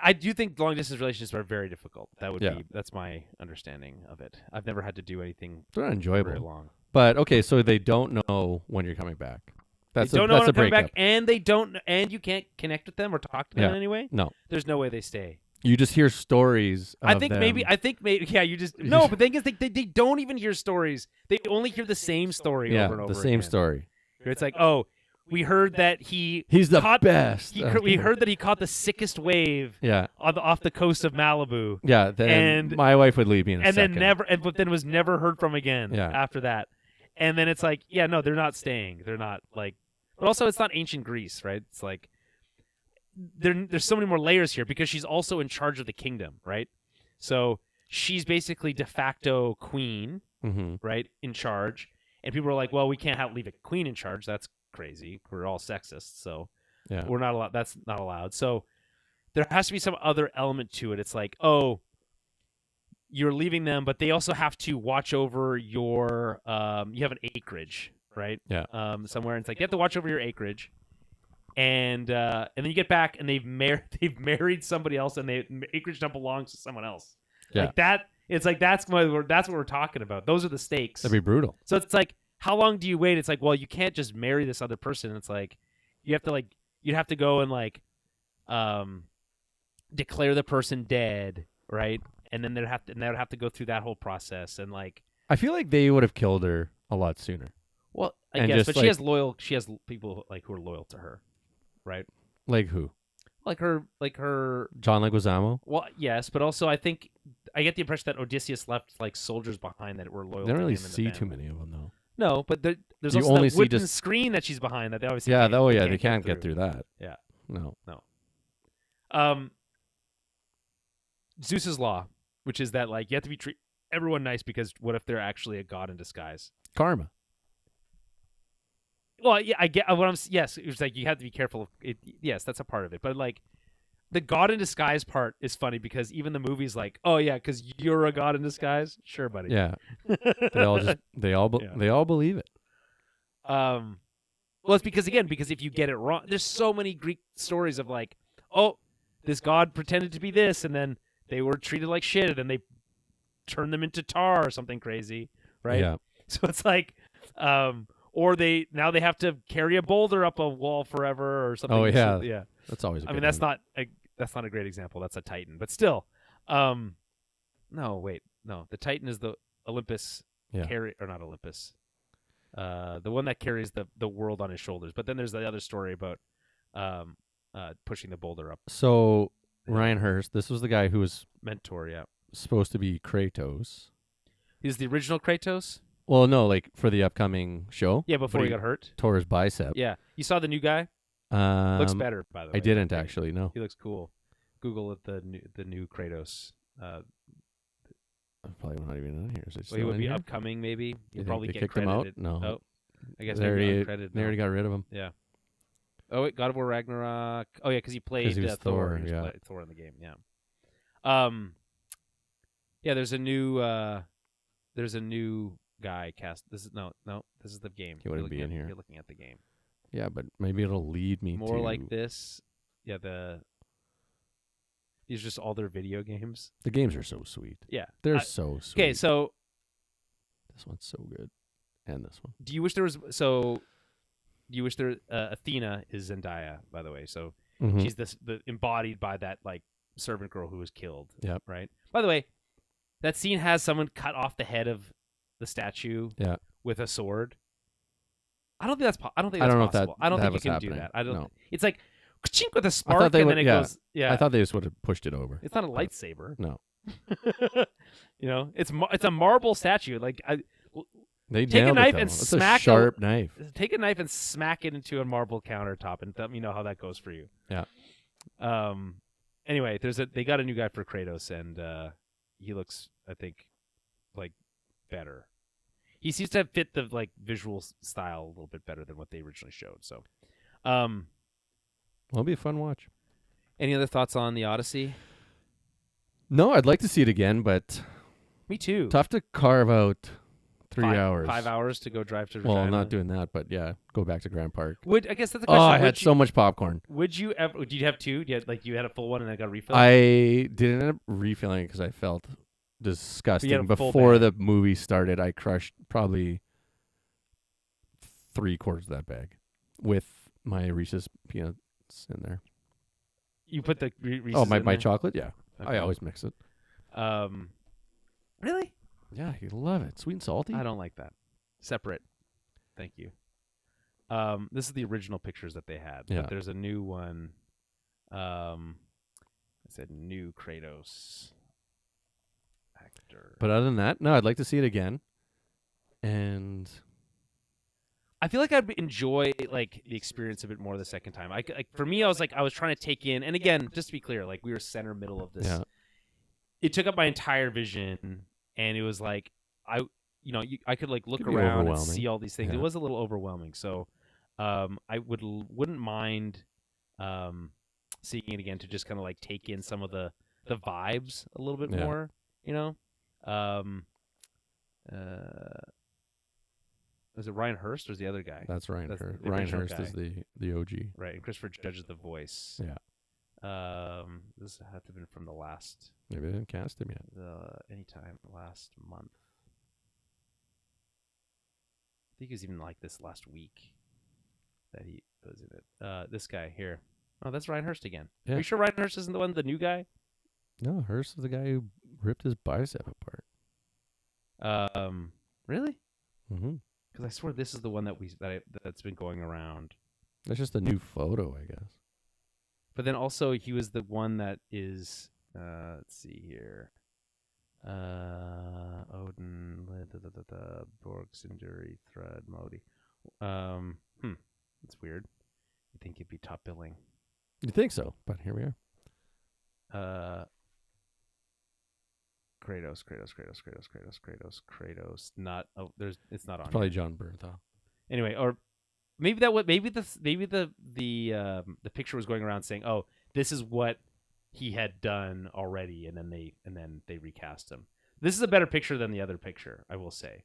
I do think long distance relationships are very difficult. That would Yeah. be that's my understanding of it. I've never had to do anything They're not very enjoyable. long. But okay, so they don't know when you're coming back. That's They don't know that's when a I'm coming breakup. back, and they don't, and you can't connect with them or talk to them Yeah. in any way. No, There's no way they stay. you just hear stories. I of think them. maybe, yeah. You just no, but the thing is, they don't even hear stories. They only hear the same story yeah, over and over. the same again. story. It's like, oh, we heard that he's the caught, best. We heard that he caught the sickest wave Yeah, off the coast of Malibu, yeah. Then And- my wife would leave me in a and second. but then was never heard from again. Yeah. After that, and then it's like, yeah, no, they're not staying. They're not like, but also it's not ancient Greece, right? It's like there's so many more layers here because she's also in charge of the kingdom, right? So she's basically de facto queen, Mm-hmm. right, in charge. And people are like, well, we can't leave a queen in charge. That's crazy. We're all sexist, so Yeah, we're not allowed. That's not allowed. So there has to be some other element to it. It's like, oh, you're leaving them, but they also have to watch over your. You have an acreage, right? Yeah. Somewhere. And it's like they have to watch over your acreage, and then you get back and they've married somebody else, and the acreage now belongs to someone else. Yeah. Like that. It's like that's what we're talking about. Those are the stakes. that'd be brutal. So it's like, how long do you wait? It's like, well, you can't just marry this other person. It's like, you'd have to go and like, declare the person dead, right? And then they would have to go through that whole process and like, I feel like they would have killed her a lot sooner. well, I And guess, just, but like- she has people like who are loyal to her, right? Like who? Like her. John Leguizamo? Well, yes, but also I think I get the impression that Odysseus left like soldiers behind that were loyal. They don't to really him and the see too family. many of them though. No, but there's You also only that see wooden just- screen that she's behind that they obviously. Yeah, can't, they can't get through that. Yeah. No. Zeus's law, which is that like you have to treat everyone nice because what if they're actually a god in disguise? Karma. Well, yeah, I get what I'm. Yes, it's like you have to be careful of it. Yes, that's a part of it, but like the god in disguise part is funny because even the movie's like, oh yeah, because you're a god in disguise. Sure, buddy. Yeah. They all Yeah. they all believe it. Well, it's because if you get it wrong, there's so many Greek stories of like, oh, this god pretended to be this, and then they were treated like shit, and then they turned them into tar or something crazy, right? Yeah. So it's like, or they have to carry a boulder up a wall forever or something. Oh, yeah. So, yeah. That's always a I good mean, that's one. not a great example. That's a Titan, but still, no, wait, no, the Titan is the Olympus Yeah. or not Olympus. The one that carries the world on his shoulders. But then there's the other story about pushing the boulder up. So Ryan Hurst, this was the guy who was Mentor, yeah. supposed to be Kratos. He's the original Kratos? Well, no, like for the upcoming show. Yeah, before But he got hurt. tore his bicep. Yeah. You saw the new guy? Looks better, by the way. I didn't actually. No. He looks cool. Google it, the new Kratos. I'm probably not even in here. Is it Well, still he would in be here? upcoming, maybe. You He'll think probably they get kicked him out? credited. No. Oh, I guess They maybe already, uncredited. they already got rid of him. Yeah. Oh wait, God of War Ragnarok. Oh yeah, because he played 'Cause he was Thor. Thor, He was yeah. Thor in the game. Yeah. Yeah. There's a new guy cast. This is no. This is the game. He wouldn't You're be looking in at- here. You're looking at the game. Yeah, but maybe it'll lead me More to like this. Yeah. These are just all their video games. The games are so sweet. Yeah. They're so sweet. Okay. So This one's so good, and this one. do you wish there was? So do you wish there? Athena is Zendaya, by the way. So Mhm. she's the embodied by that like servant girl who was killed. Yep. Right. By the way, that scene has someone cut off the head of the statue. Yeah. With a sword. I don't think that's. I don't think I that's don't know if that- possible. I don't that think you was can do happening. that. I don't. No. It's like ka-chink with a I spark, thought they and would. then it Yeah. goes. Yeah. I thought they just would have pushed it over. it's not a lightsaber. No. It's a marble statue. Like They Take a nailed knife it, and though. It's smack a sharp knife. take a knife and smack it into a marble countertop, and let me know how that goes for you. Yeah. Anyway, they got a new guy for Kratos, and he looks, I think, like better. He seems to fit the like visual style a little bit better than what they originally showed. So, It'll be a fun watch. any other thoughts on the Odyssey? No, I'd like to see it again, but Me too. tough to carve out 3 hours. 5 hours to go drive to Well, Regina. I'm not doing that, but yeah, go back to Grand Park. I guess that's the Oh, question. I had so much popcorn. Would you ever? Did you have two? You had a full one and then got a refill? I didn't end up refilling it because I felt disgusting. a full Before bag. the movie started, I crushed probably 3/4 of that bag with my Reese's peanuts in there. You put the Reese's Oh, my in there? chocolate? Yeah. Okay. I always mix it. Really? Yeah, you love it. Sweet and salty. I don't like that. Separate. Thank you. This is the original pictures that they had. Yeah. But there's a new one. I said new Kratos actor. But other than that, no, I'd like to see it again. And I feel like I'd enjoy like the experience a bit more the second time. For me, I was trying to take in, and again, just to be clear, like we were center middle of this. yeah, It took up my entire vision, and it was like I could like look Could be around and overwhelming. see all these things. Yeah. It was a little overwhelming, so I wouldn't mind seeing it again to just kind of like take in some of the vibes a little bit Yeah. more. Was it Ryan Hurst or is the other guy? that's Ryan That's Hurst. the Ryan original Hurst is the OG. Right, and Christopher Judge is the voice. Yeah. This had to have been from the last Maybe they didn't cast him yet. anytime last month. I think it was even like this last week that he was in it. This guy here. Oh, that's Ryan Hurst again. Yeah. Are you sure Ryan Hurst isn't the new guy? No, Hurst is the guy who ripped his bicep apart. Really? Mm-hmm. Because I swear this is the one that's been going around. That's just a new photo, I guess. But then also he was the one that is. Let's see here. Odin, Borg, Sinduri, Thread, Modi. That's weird. You think it'd be top billing? You think so? But here we are. Kratos. Not. Oh, it's not on. It's probably here. John Bernthal. Anyway, or maybe the picture was going around saying, "Oh, this is what he had done already," and then they recast him. This is a better picture than the other picture, I will say.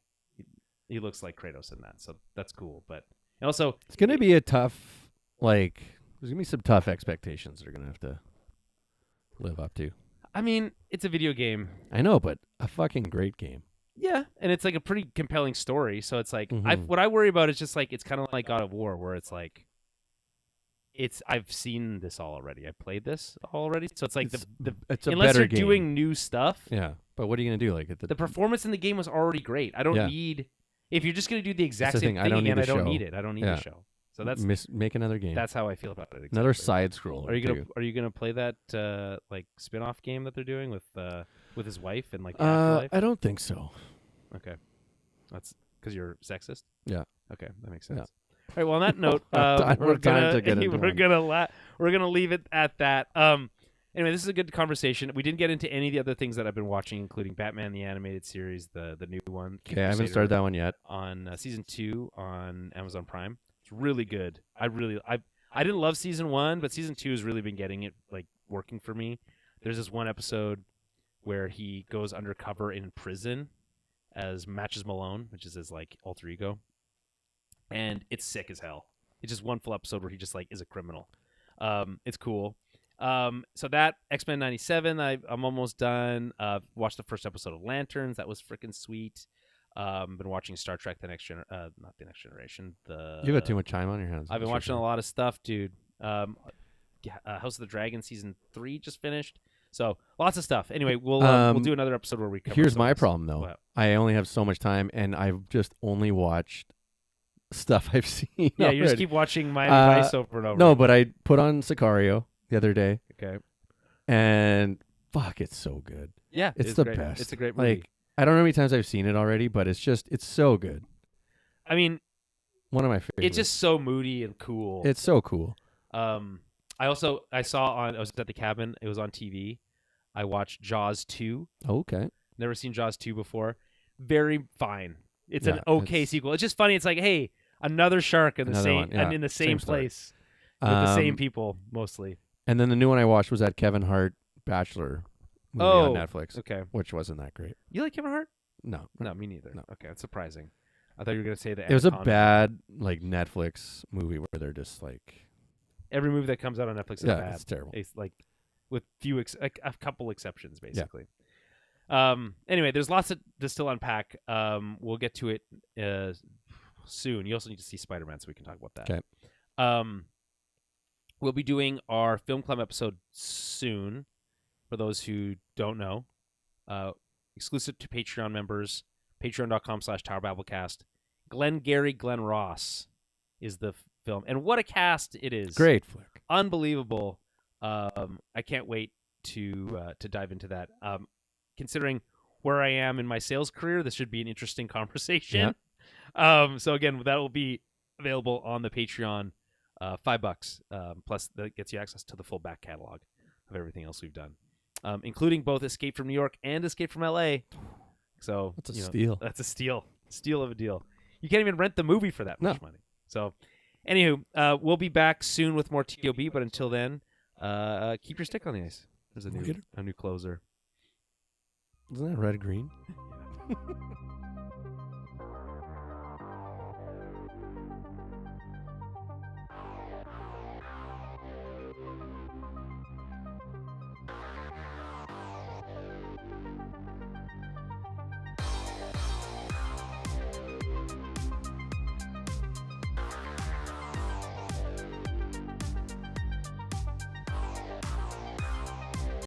He looks like Kratos in that, so that's cool. But and also, It's gonna be a tough. There's gonna be some tough expectations they're gonna have to live up to. I mean, it's a video game. I know, but a fucking great game. Yeah, and it's like a pretty compelling story. So it's like Mhm. what I worry about is just like it's kind of like God of War, where it's like I've seen this all already. I played this already, so it's like It's a unless better you're game. doing new stuff, Yeah, but what are you gonna do? the performance in the game was already great. I don't Yeah. need if you're just gonna do the exact the same thing. I thing don't need again. the I don't show. need it. I don't need Yeah. the show. So that's make another game. that's how I feel about it. Another exactly. side scroller. Are you gonna play that like spin-off game that they're doing with his wife and like the Uh, afterlife? I don't think so. Okay, that's because you're sexist. Yeah. Okay, that makes Yeah. sense. All right. Well, on that note, I don't we're have time gonna to get into we're gonna leave it at that. Anyway, this is a good conversation. We didn't get into any of the other things that I've been watching, including Batman the Animated Series, the new one. Okay, I haven't started that one yet. On season 2 on Amazon Prime. It's really good. I didn't love season 1, but season 2 has really been getting it like working for me. There's this one episode where he goes undercover in prison as Matches Malone, which is his like alter ego, and it's sick as hell. It's just one full episode where he just like is a criminal. It's cool. So that X-Men 97, I'm almost done. Watched the first episode of Lanterns. That was freaking sweet. Been watching Star Trek: not the Next Generation. You got too much time on your hands. I've been watching a lot of stuff, dude. House of the Dragon season 3 just finished. So lots of stuff. Anyway, we'll do another episode where we cover. Here's some my of this. problem though. What? I only have so much time, and I've just only watched stuff I've seen. Yeah, already. you just keep watching Miami Vice over and over. No, but I put on Sicario the other day, Okay. and fuck, it's so good. Yeah, It's it's the great. best. It's a great movie. Like, I don't know how many times I've seen it already, but it's so good. I mean, One of my favorites. it's just so moody and cool. It's so cool. I was at the cabin. It was on TV. I watched Jaws 2. Okay. Never seen Jaws 2 before. Very fine. It's Yeah, an okay sequel. It's just funny. It's like, hey, another shark in the Another same one, yeah. and in the same Same story. place with the same people mostly. And then the new one I watched was that Kevin Hart Bachelor movie on Netflix, Okay. which wasn't that great. You like Kevin Hart? No. No, me neither. No. Okay, that's surprising. I thought you were gonna say that. It was a bad like Netflix movie where they're just like Every movie that comes out on Netflix is yeah, bad. it's terrible. It's like with a couple exceptions, basically. Anyway, there's lots to still unpack. We'll get to it soon. You also need to see Spider-Man, so we can talk about that. Okay. We'll be doing our Film Club episode soon. For those who don't know, exclusive to Patreon members, patreon.com/TowerBabbleCast. Glengarry Glen Ross is the film, and what a cast it is! Great flick. Unbelievable. I can't wait to dive into that. Considering where I am in my sales career, this should be an interesting conversation. Yeah. So again, that will be available on the Patreon, $5. Plus, that gets you access to the full back catalog of everything else we've done, including both Escape from New York and Escape from LA. So That's a steal. That's a steal of a deal. You can't even rent the movie for that much money. So, anywho, we'll be back soon with more ToB. But until then, keep your stick on the ice. There's a new closer. Isn't that red green?